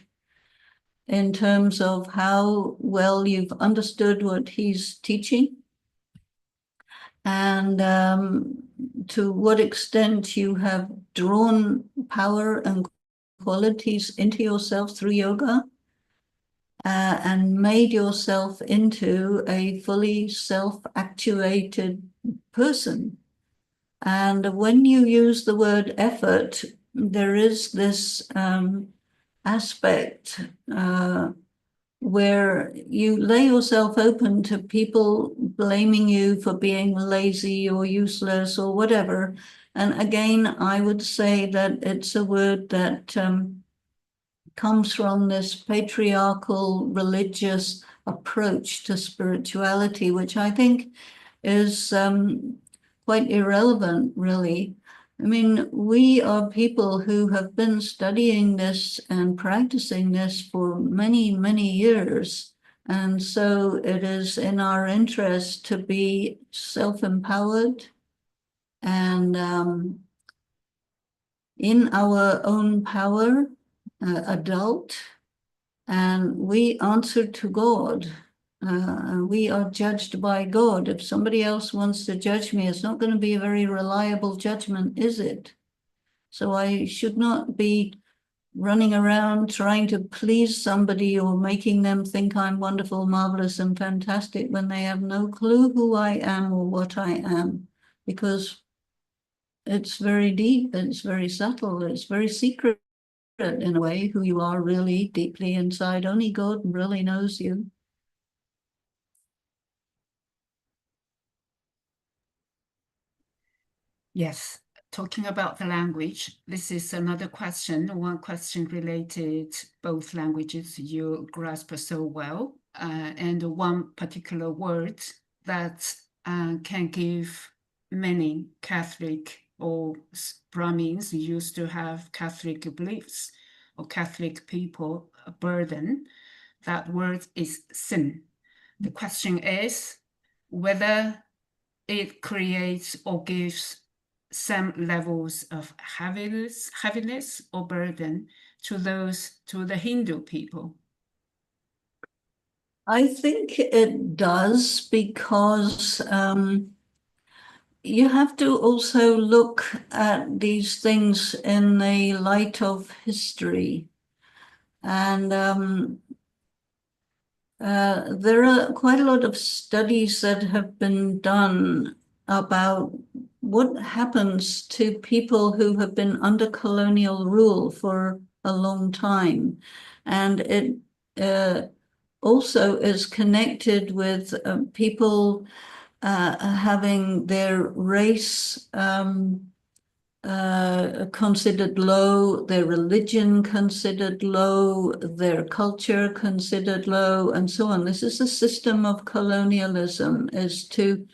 [SPEAKER 2] in terms of how well you've understood what he's teaching, and to what extent you have drawn power and qualities into yourself through yoga, and made yourself into a fully self-actuated person. And when you use the word effort, there is this aspect where you lay yourself open to people blaming you for being lazy or useless or whatever. And again, I would say that it's a word that comes from this patriarchal religious approach to spirituality, which I think is quite irrelevant, really. I mean, we are people who have been studying this and practicing this for many, many years. And so it is in our interest to be self-empowered and in our own power, adult, and we answer to God. We are judged by God. If somebody else wants to judge me, it's not going to be a very reliable judgment, is it? So I should not be running around trying to please somebody or making them think I'm wonderful, marvelous, and fantastic when they have no clue who I am or what I am, because it's very deep, it's very subtle, it's very secret in a way, who you are really deeply inside. Only God really knows you.
[SPEAKER 3] Yes, talking about the language, this is another question, one question related both languages you grasp so well, and one particular word that can give many Catholic or Brahmins used to have Catholic beliefs or Catholic people a burden. That word is sin. The question is whether it creates or gives some levels of heaviness or burden to the Hindu people.
[SPEAKER 2] I think it does, because you have to also look at these things in the light of history. And there are quite a lot of studies that have been done about what happens to people who have been under colonial rule for a long time. And it also is connected with people having their race considered low, their religion considered low, their culture considered low, and so on. This is a system of colonialism, is to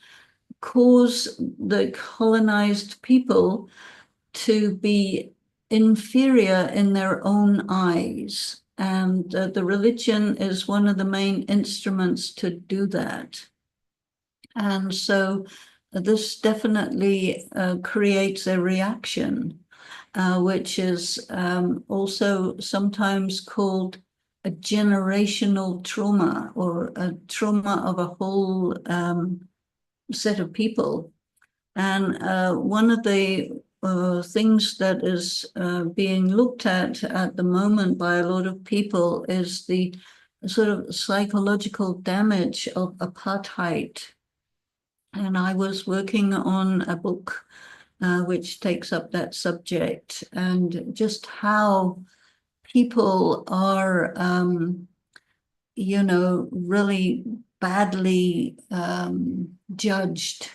[SPEAKER 2] cause the colonized people to be inferior in their own eyes. And the religion is one of the main instruments to do that. And so this definitely creates a reaction, which is also sometimes called a generational trauma, or a trauma of a whole set of people. And one of the things that is being looked at the moment by a lot of people is the sort of psychological damage of apartheid. And I was working on a book which takes up that subject, and just how people are, really badly judged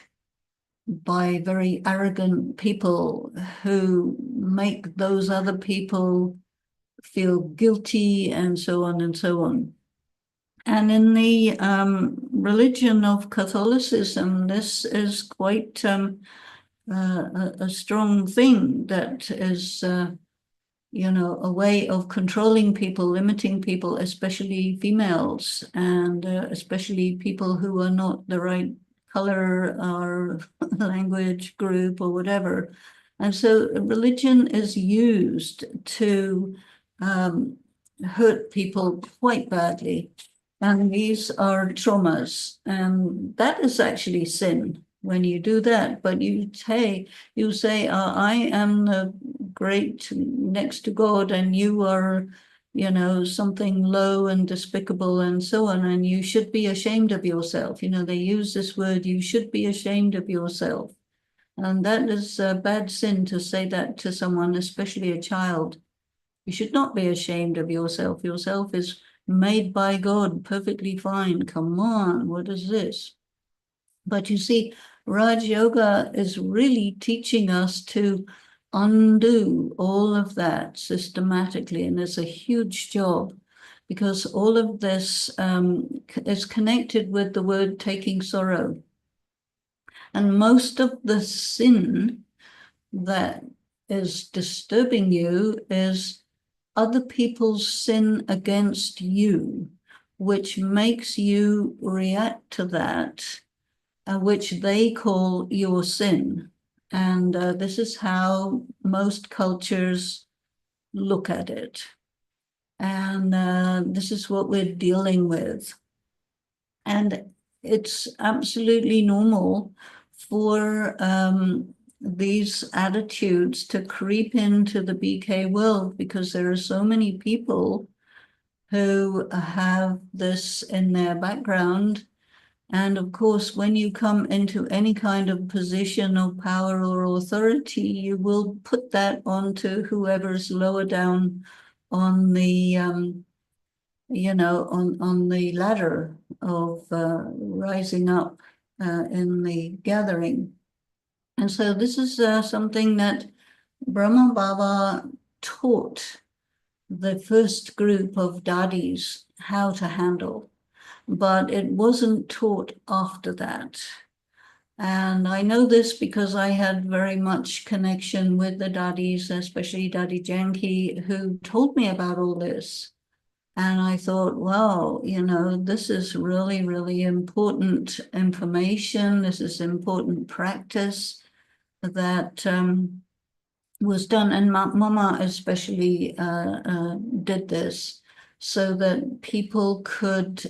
[SPEAKER 2] by very arrogant people who make those other people feel guilty, and so on and so on. And in the religion of Catholicism, this is quite a strong thing that is, a way of controlling people, limiting people, especially females, and especially people who are not the right color or language group or whatever. And so religion is used to hurt people quite badly. And these are traumas, and that is actually sin when you do that. But you say, I am the great next to God, and you are, something low and despicable, and so on, and you should be ashamed of yourself. They use this word, you should be ashamed of yourself. And that is a bad sin to say that to someone, especially a child. You should not be ashamed of yourself. Yourself is made by God, perfectly fine. Come on, what is this? But you see, Raj Yoga is really teaching us to undo all of that systematically, and it's a huge job, because all of this is connected with the word taking sorrow. And most of the sin that is disturbing you is other people's sin against you, which makes you react to that, which they call your sin. And this is how most cultures look at it. And this is what we're dealing with. And it's absolutely normal for these attitudes to creep into the BK world, because there are so many people who have this in their background. And of course, when you come into any kind of position of power or authority, you will put that onto whoever's lower down on the, on the ladder of rising up in the gathering. And so this is something that Brahma Baba taught the first group of dadis how to handle, but it wasn't taught after that. And I know this because I had very much connection with the daddies, especially Daddy Janki, who told me about all this. And I thought, wow, this is really, really important information. This is important practice that was done. And Mama especially did this so that people could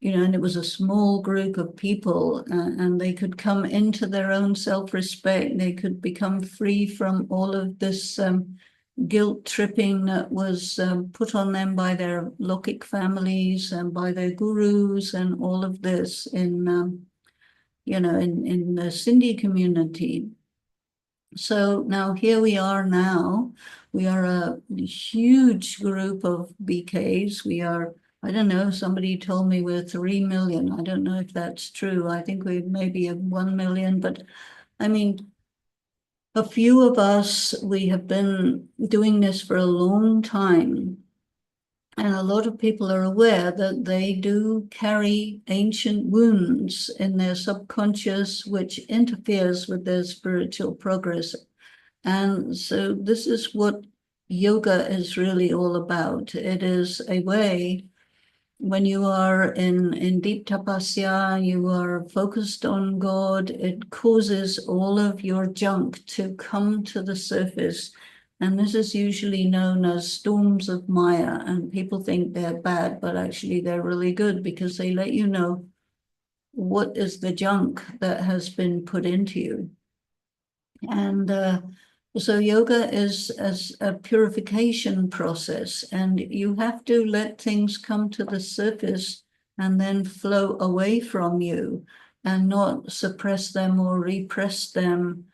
[SPEAKER 2] and it was a small group of people, and they could come into their own self-respect. They could become free from all of this guilt tripping that was put on them by their Lokik families and by their gurus, and all of this in the Sindhi community. So now here we are now. We are a huge group of BKs. We are, I don't know, somebody told me we're 3 million. I don't know if that's true. I think we maybe have 1 million, but I mean, a few of us, we have been doing this for a long time. And a lot of people are aware that they do carry ancient wounds in their subconscious, which interferes with their spiritual progress. And so this is what yoga is really all about. It is a way, when you are in deep tapasya, you are focused on God, it causes all of your junk to come to the surface. And this is usually known as storms of Maya. And people think they're bad, but actually they're really good because they let you know what is the junk that has been put into you. And so yoga is as a purification process, and you have to let things come to the surface and then flow away from you and not suppress them or repress them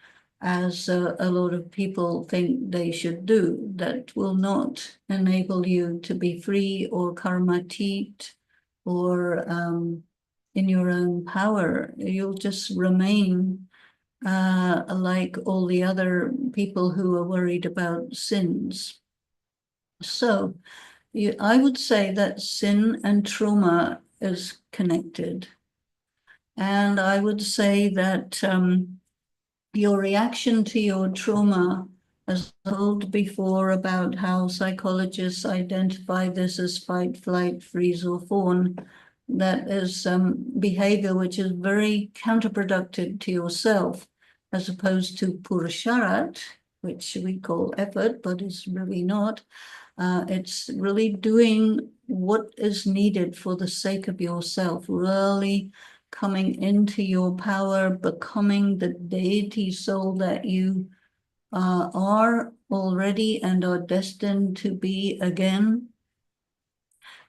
[SPEAKER 2] as a lot of people think they should do. That will not enable you to be free or karmatit or in your own power. You'll just remain like all the other people who are worried about sins. So I would say that sin and trauma is connected. And I would say that your reaction to your trauma, as I told before about how psychologists identify this as fight, flight, freeze, or fawn, that is behavior which is very counterproductive to yourself, as opposed to purusharat, which we call effort, but is really not. It's really doing what is needed for the sake of yourself, really coming into your power, becoming the deity soul that you are already and are destined to be again.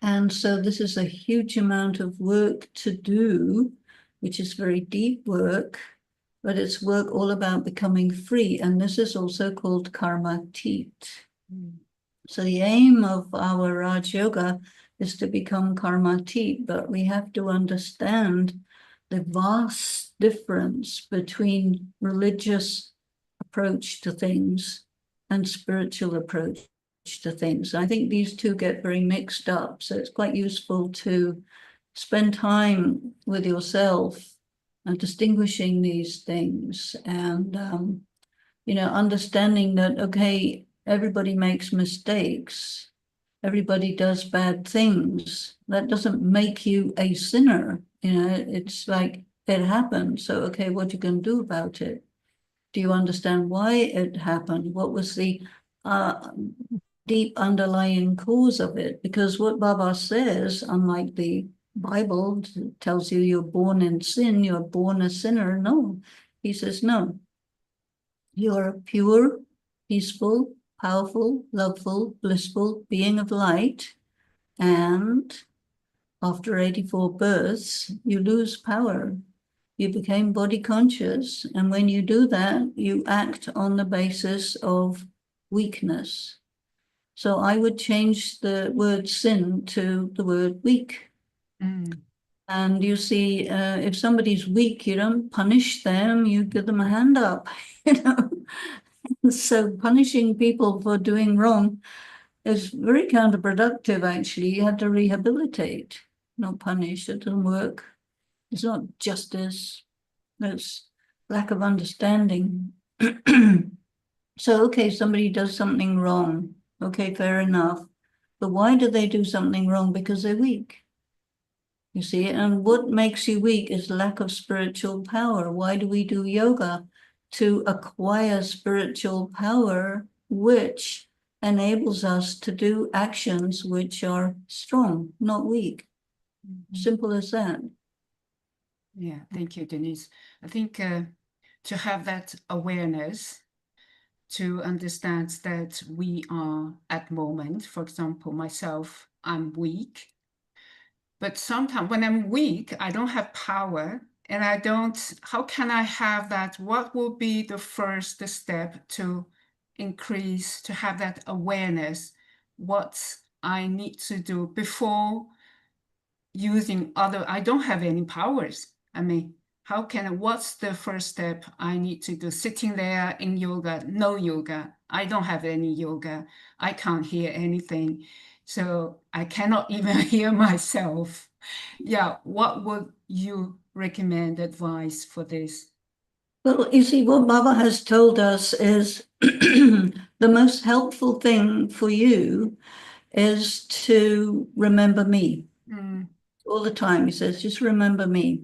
[SPEAKER 2] And so this is a huge amount of work to do, which is very deep work, but it's work all about becoming free. And this is also called karmatit. So the aim of our Raj Yoga is to become karmatit, but we have to understand the vast difference between religious approach to things and spiritual approach to things. I think these two get very mixed up. So it's quite useful to spend time with yourself and distinguishing these things and, understanding that, okay, everybody makes mistakes. Everybody does bad things. That doesn't make you a sinner. It's like it happened. So, okay, what are you going to do about it? Do you understand why it happened? What was the deep underlying cause of it? Because what Baba says, unlike the Bible tells you you're born in sin, you're born a sinner. No, he says, no. You're a pure, peaceful, powerful, loveful, blissful being of light. And after 84 births, you lose power. You became body conscious. And when you do that, you act on the basis of weakness. So I would change the word sin to the word weak. And you see, if somebody's weak, you don't punish them, you give them a hand up, you know. So punishing people for doing wrong is very counterproductive, actually. You have to rehabilitate, not punish. It doesn't work. It's not justice. It's lack of understanding. So, okay, somebody does something wrong. Okay, fair enough. But why do they do something wrong? Because they're weak. You see, and what makes you weak is lack of spiritual power. Why do we do yoga? To acquire spiritual power, which enables us to do actions which are strong, not weak. Simple as that.
[SPEAKER 3] Yeah, thank you, Denise. I think to have that awareness, to understand that we are at moment, for example, myself, I'm weak. But sometimes when I'm weak, I don't have power and I don't, how can I have that? What will be the first step to increase, to have that awareness, what I need to do before using other, I don't have any powers. I mean, how can I, what's the first step I need to do? Sitting there in yoga, no yoga. I don't have any yoga. I can't hear anything. So I cannot even hear myself. Yeah, what would you recommend advice for this?
[SPEAKER 2] Well, you see, what Baba has told us is the most helpful thing for you is to remember me. All the time, he says, just remember me.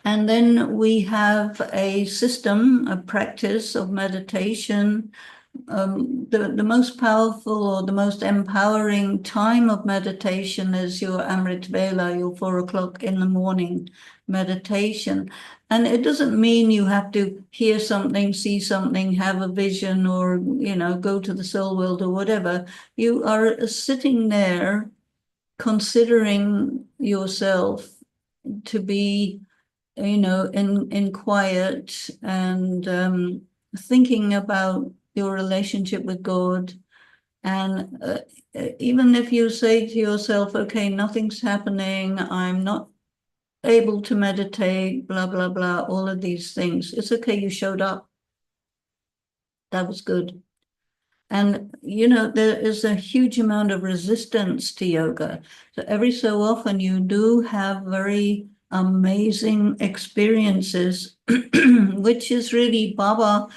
[SPEAKER 2] And then we have a system, a practice of meditation. The most powerful or the most empowering time of meditation is your Amrit Vela, your 4 o'clock in the morning meditation. And it doesn't mean you have to hear something, see something, have a vision, or, you know, go to the soul world or whatever. You are sitting there considering yourself to be, you know, in quiet and thinking about your relationship with God. And even if you say to yourself, okay, nothing's happening, I'm not able to meditate, blah, blah, blah, all of these things, it's okay, you showed up. That was good. And, you know, there is a huge amount of resistance to yoga. So every so often you do have very amazing experiences, which is really Baba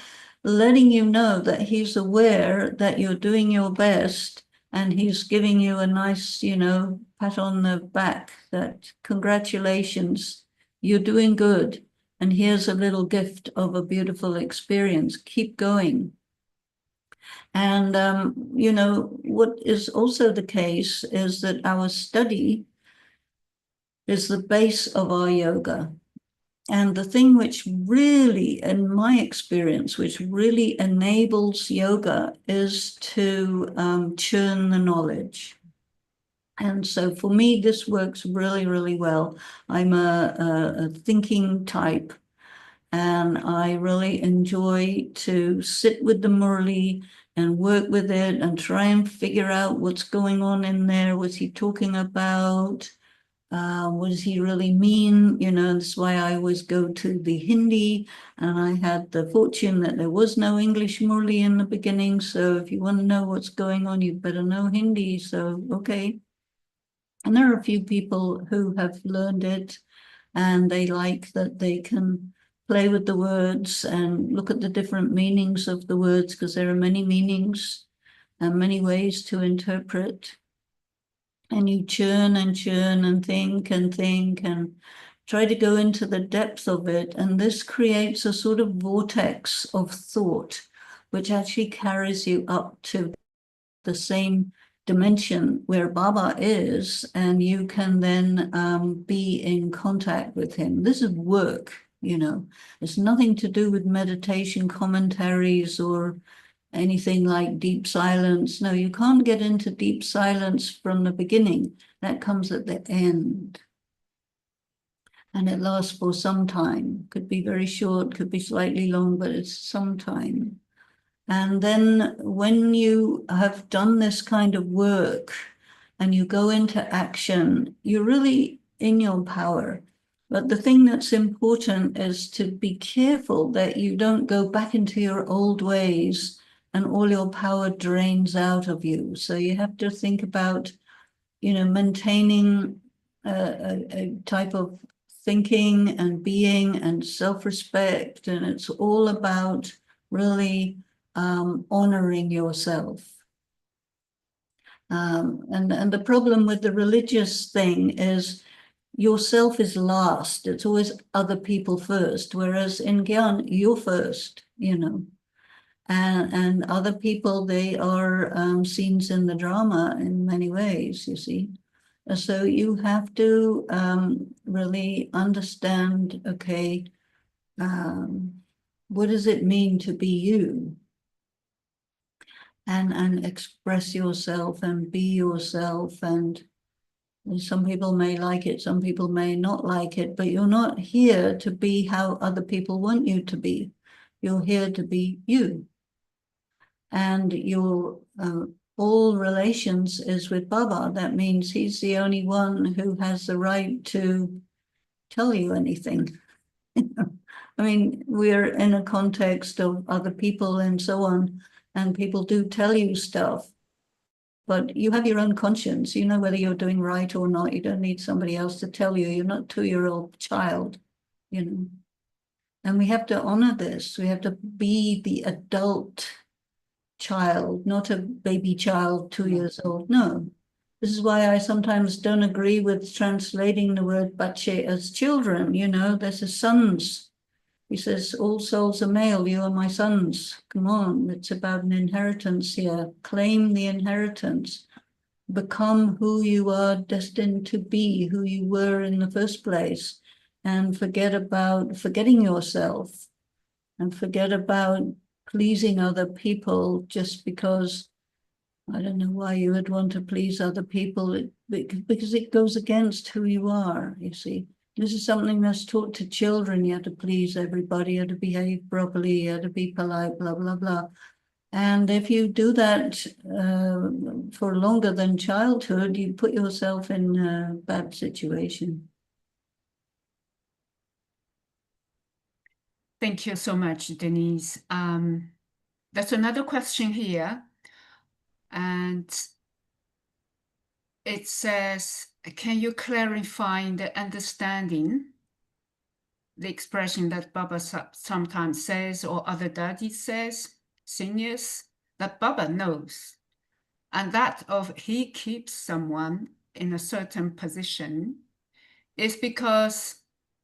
[SPEAKER 2] letting you know that he's aware that you're doing your best and he's giving you a nice, you know, pat on the back that congratulations, you're doing good. And here's a little gift of a beautiful experience. Keep going. And, you know, what is also the case is that our study is the base of our yoga. And the thing which really, in my experience, which really enables yoga is to churn the knowledge. And so for me, this works really, really well. I'm a thinking type, and I really enjoy to sit with the Murli and work with it and try and figure out what's going on in there. What's he talking about? What does he really mean? You know, that's why I always go to the Hindi. And I had the fortune that there was no English Murli in the beginning. So if you want to know what's going on, you better know Hindi. So, okay. And there are a few people who have learned it and they like that they can play with the words and look at the different meanings of the words, because there are many meanings and many ways to interpret. And you churn and think and try to go into the depth of it. And this creates a sort of vortex of thought, which actually carries you up to the same dimension where Baba is, and you can then be in contact with him. This is work, you know. It's nothing to do with meditation commentaries or anything like deep silence. No, you can't get into deep silence from the beginning. That comes at the end. And it lasts for some time. Could be very short, could be slightly long, but it's some time. And then when you have done this kind of work and you go into action, you really in your power. But the thing that's important is to be careful that you don't go back into your old ways and all your power drains out of you. So you have to think about, maintaining a type of thinking and being and self-respect. And it's all about really honoring yourself. And the problem with the religious thing is yourself is last. It's always other people first, whereas in Gyan, you're first, and other people, they are scenes in the drama in many ways, you see. So you have to really understand, okay, what does it mean to be you? And express yourself and be yourself. And some people may like it, some people may not like it, but you're not here to be how other people want you to be. You're here to be you. And your all relations is with Baba. That means he's the only one who has the right to tell you anything. I mean, we're in a context of other people and so on, and people do tell you stuff, but you have your own conscience. You know whether you're doing right or not. You don't need somebody else to tell you. You're not a 2-year-old child, And we have to honor this. We have to be the adult child, not a baby child, 2 years old. No. This is why I sometimes don't agree with translating the word bache as children. This is sons. He says, all souls are male, you are my sons. Come on, it's about an inheritance here. Claim the inheritance. Become who you are destined to be, who you were in the first place. And forget about forgetting yourself. And forget about pleasing other people just because, I don't know why you would want to please other people, because it goes against who you are, you see. This is something that's taught to children. You have to please everybody, you have to behave properly, you have to be polite, blah, blah, blah. And if you do that for longer than childhood, you put yourself in a bad situation.
[SPEAKER 3] Thank you so much, Denise. That's another question here. And it says, can you clarify the understanding, the expression that Baba sometimes says or other daddies says, seniors, that Baba knows, and that of he keeps someone in a certain position is because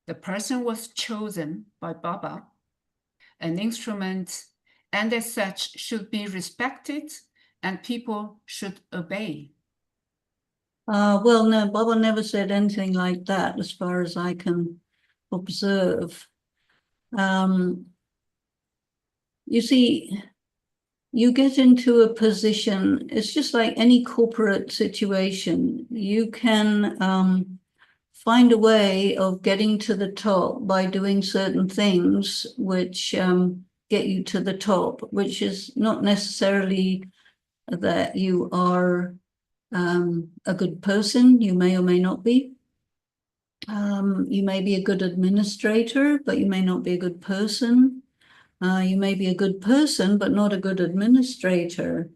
[SPEAKER 3] the person was chosen by Baba, an instrument, and as such should be respected and people should obey.
[SPEAKER 2] Well, no, Baba never said anything like that as far as I can observe. You see, you get into a position, it's just like any corporate situation. You can find a way of getting to the top by doing certain things which get you to the top, which is not necessarily that you are a good person. You may or may not be. You may be a good administrator, but you may not be a good person. You may be a good person, but not a good administrator.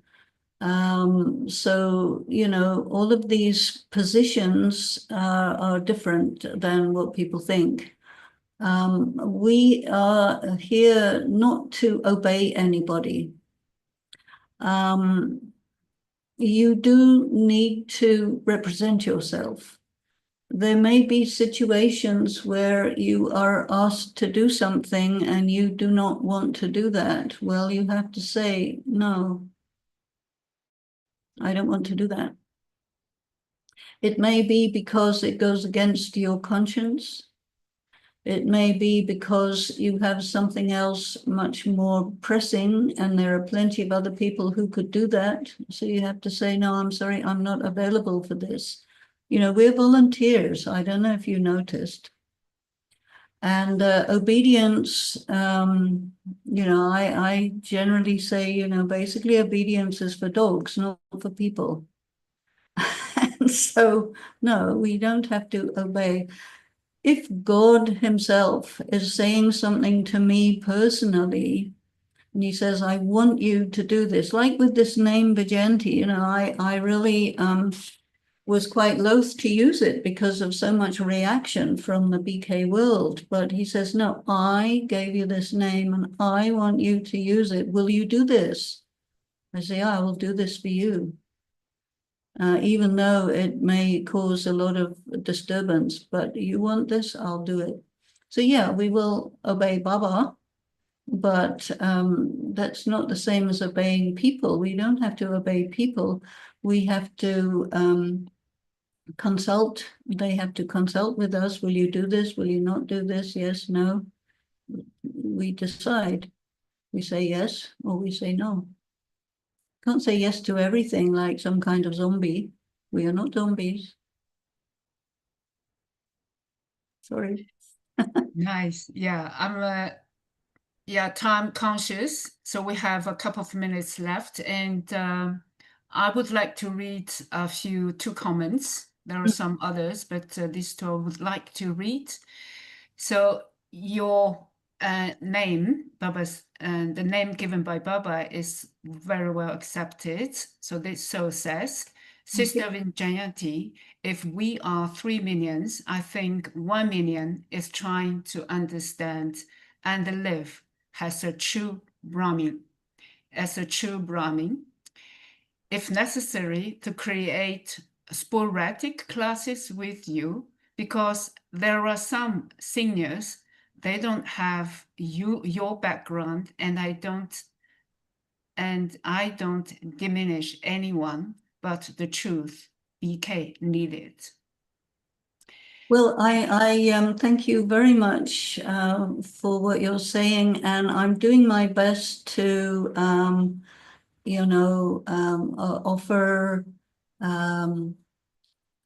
[SPEAKER 2] So, all of these positions are different than what people think. We are here not to obey anybody. You do need to represent yourself. There may be situations where you are asked to do something and you do not want to do that. Well, you have to say, no, I don't want to do that. It may be because it goes against your conscience. It may be because you have something else much more pressing and there are plenty of other people who could do that. So you have to say, no, I'm sorry, I'm not available for this. We're volunteers. I don't know if you noticed. And obedience, I generally say, basically obedience is for dogs, not for people. So, no, we don't have to obey. If God himself is saying something to me personally, and he says, I want you to do this, like with this name Vijanti, you know, I really was quite loath to use it because of so much reaction from the BK world. But he says, no, I gave you this name and I want you to use it. Will you do this? I say, I will do this for you. Even though it may cause a lot of disturbance, but you want this, I'll do it. So yeah, we will obey Baba, but that's not the same as obeying people. We don't have to obey people. We have to consult. They have to consult with us. Will you do this? Will you not do this? Yes, no. We decide. We say yes or we say no. Can't say yes to everything like some kind of zombie. We are not zombies. Sorry.
[SPEAKER 3] Nice. Yeah, I'm time conscious, so we have a couple of minutes left, and I would like to read two comments. There are some others, but these two I would like to read. So your name, Baba's, the name given by Baba is very well accepted. So this so says, Sister Vijayanti, if we are 3 millions, I think 1 million is trying to understand and live as a true Brahmin, if necessary, to create sporadic classes with you, because there are some seniors, they don't have your background, and I don't diminish anyone, but the truth, BK needed.
[SPEAKER 2] Well, I thank you very much for what you're saying, and I'm doing my best to offer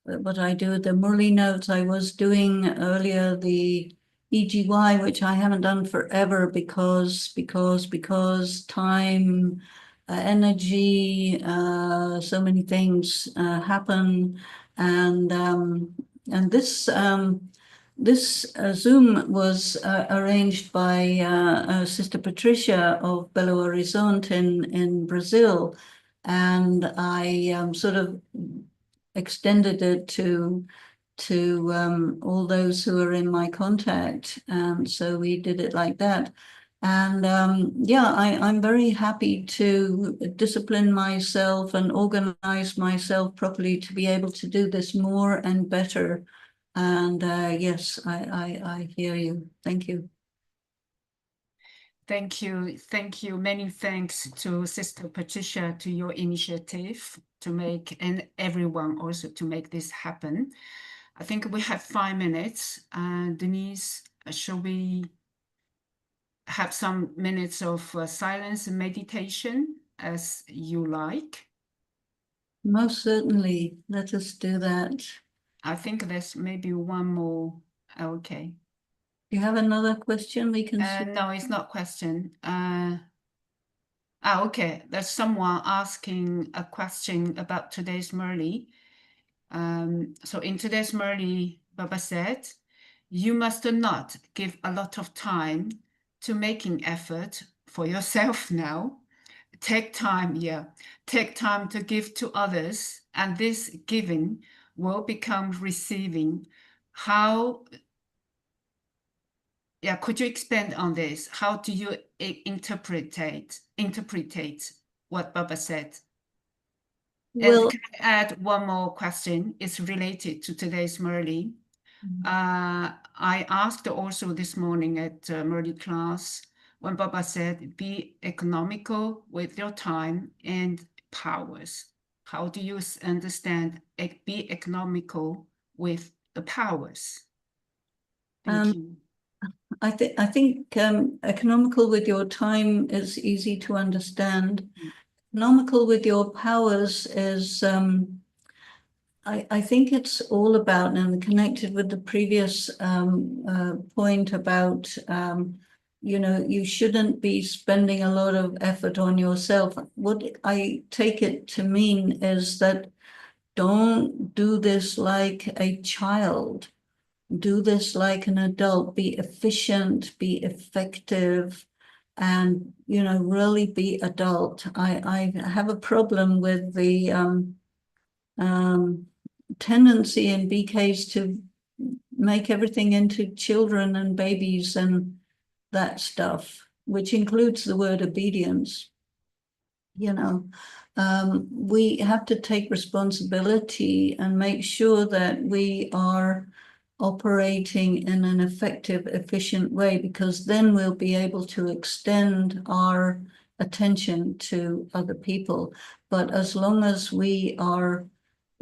[SPEAKER 2] what I do, the Murli notes. I was doing earlier the EGY, which I haven't done forever because time, energy, so many things happen, and this Zoom was arranged by Sister Patricia of Belo Horizonte in Brazil, and I sort of extended it to all those who are in my contact, and so we did it like that. And I'm very happy to discipline myself and organize myself properly to be able to do this more and better. And yes, I hear you. Thank you.
[SPEAKER 3] Thank you. Thank you. Many thanks to Sister Patricia, to your initiative to make, and everyone also to make this happen. I think we have 5 minutes. Denise, shall we have some minutes of silence and meditation as you like?
[SPEAKER 2] Most certainly. Let us do that.
[SPEAKER 3] I think there's maybe one more. Okay.
[SPEAKER 2] You have another question we can see?
[SPEAKER 3] No, it's not question. Okay. There's someone asking a question about today's Murli. So in today's Murli, Baba said, you must not give a lot of time to making effort for yourself now. Take time to give to others, and this giving will become receiving. Could you expand on this? How do you interpret what Baba said?
[SPEAKER 2] Well,
[SPEAKER 3] and can I add one more question? It's related to today's Murli. I asked also this morning at Murli class, when Baba said, be economical with your time and powers. How do you understand be economical with the powers? Thank you.
[SPEAKER 2] I think economical with your time is easy to understand. Economical with your powers is, I think it's all about, and connected with the previous point about, you shouldn't be spending a lot of effort on yourself. What I take it to mean is that Don't do this like a child. Do this like an adult. Be efficient, be effective, and, you know, really be adult. I have a problem with the tendency in BKs to make everything into children and babies and that stuff, which includes the word obedience. You know, we have to take responsibility and make sure that we are operating in an effective, efficient way, because then we'll be able to extend our attention to other people. But as long as we are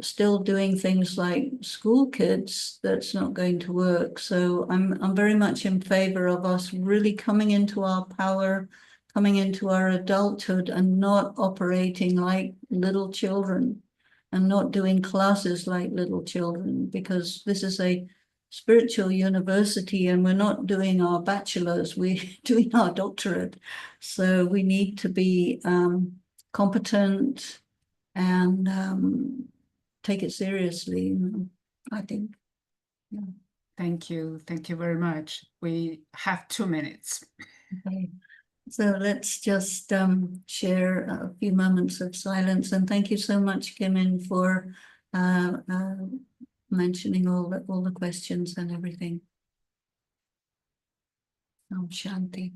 [SPEAKER 2] still doing things like school kids, that's not going to work. So I'm very much in favor of us really coming into our power, coming into our adulthood, and not operating like little children and not doing classes like little children, because this is a spiritual university and we're not doing our bachelor's, we're doing our doctorate. So we need to be competent and take it seriously, you know, I think. Yeah.
[SPEAKER 3] Thank you. Thank you very much. We have 2 minutes.
[SPEAKER 2] Okay. So let's just share a few moments of silence, and thank you so much, Kim-In, for mentioning all the questions and everything. Om Shanti.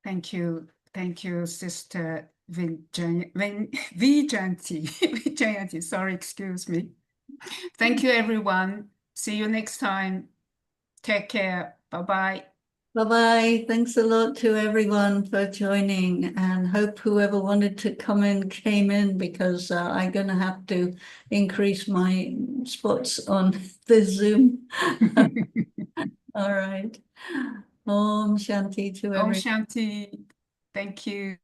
[SPEAKER 3] Thank you. Thank you, Sister Vijanti. Vijayanti, sorry, excuse me. Thank you, everyone. See you next time. Take care. Bye-bye.
[SPEAKER 2] Bye-bye. Thanks a lot to everyone for joining, and hope whoever wanted to come in came in, because I'm going to have to increase my spots on the Zoom. All right. Om Shanti to
[SPEAKER 3] Om
[SPEAKER 2] everyone.
[SPEAKER 3] Shanti. Thank you.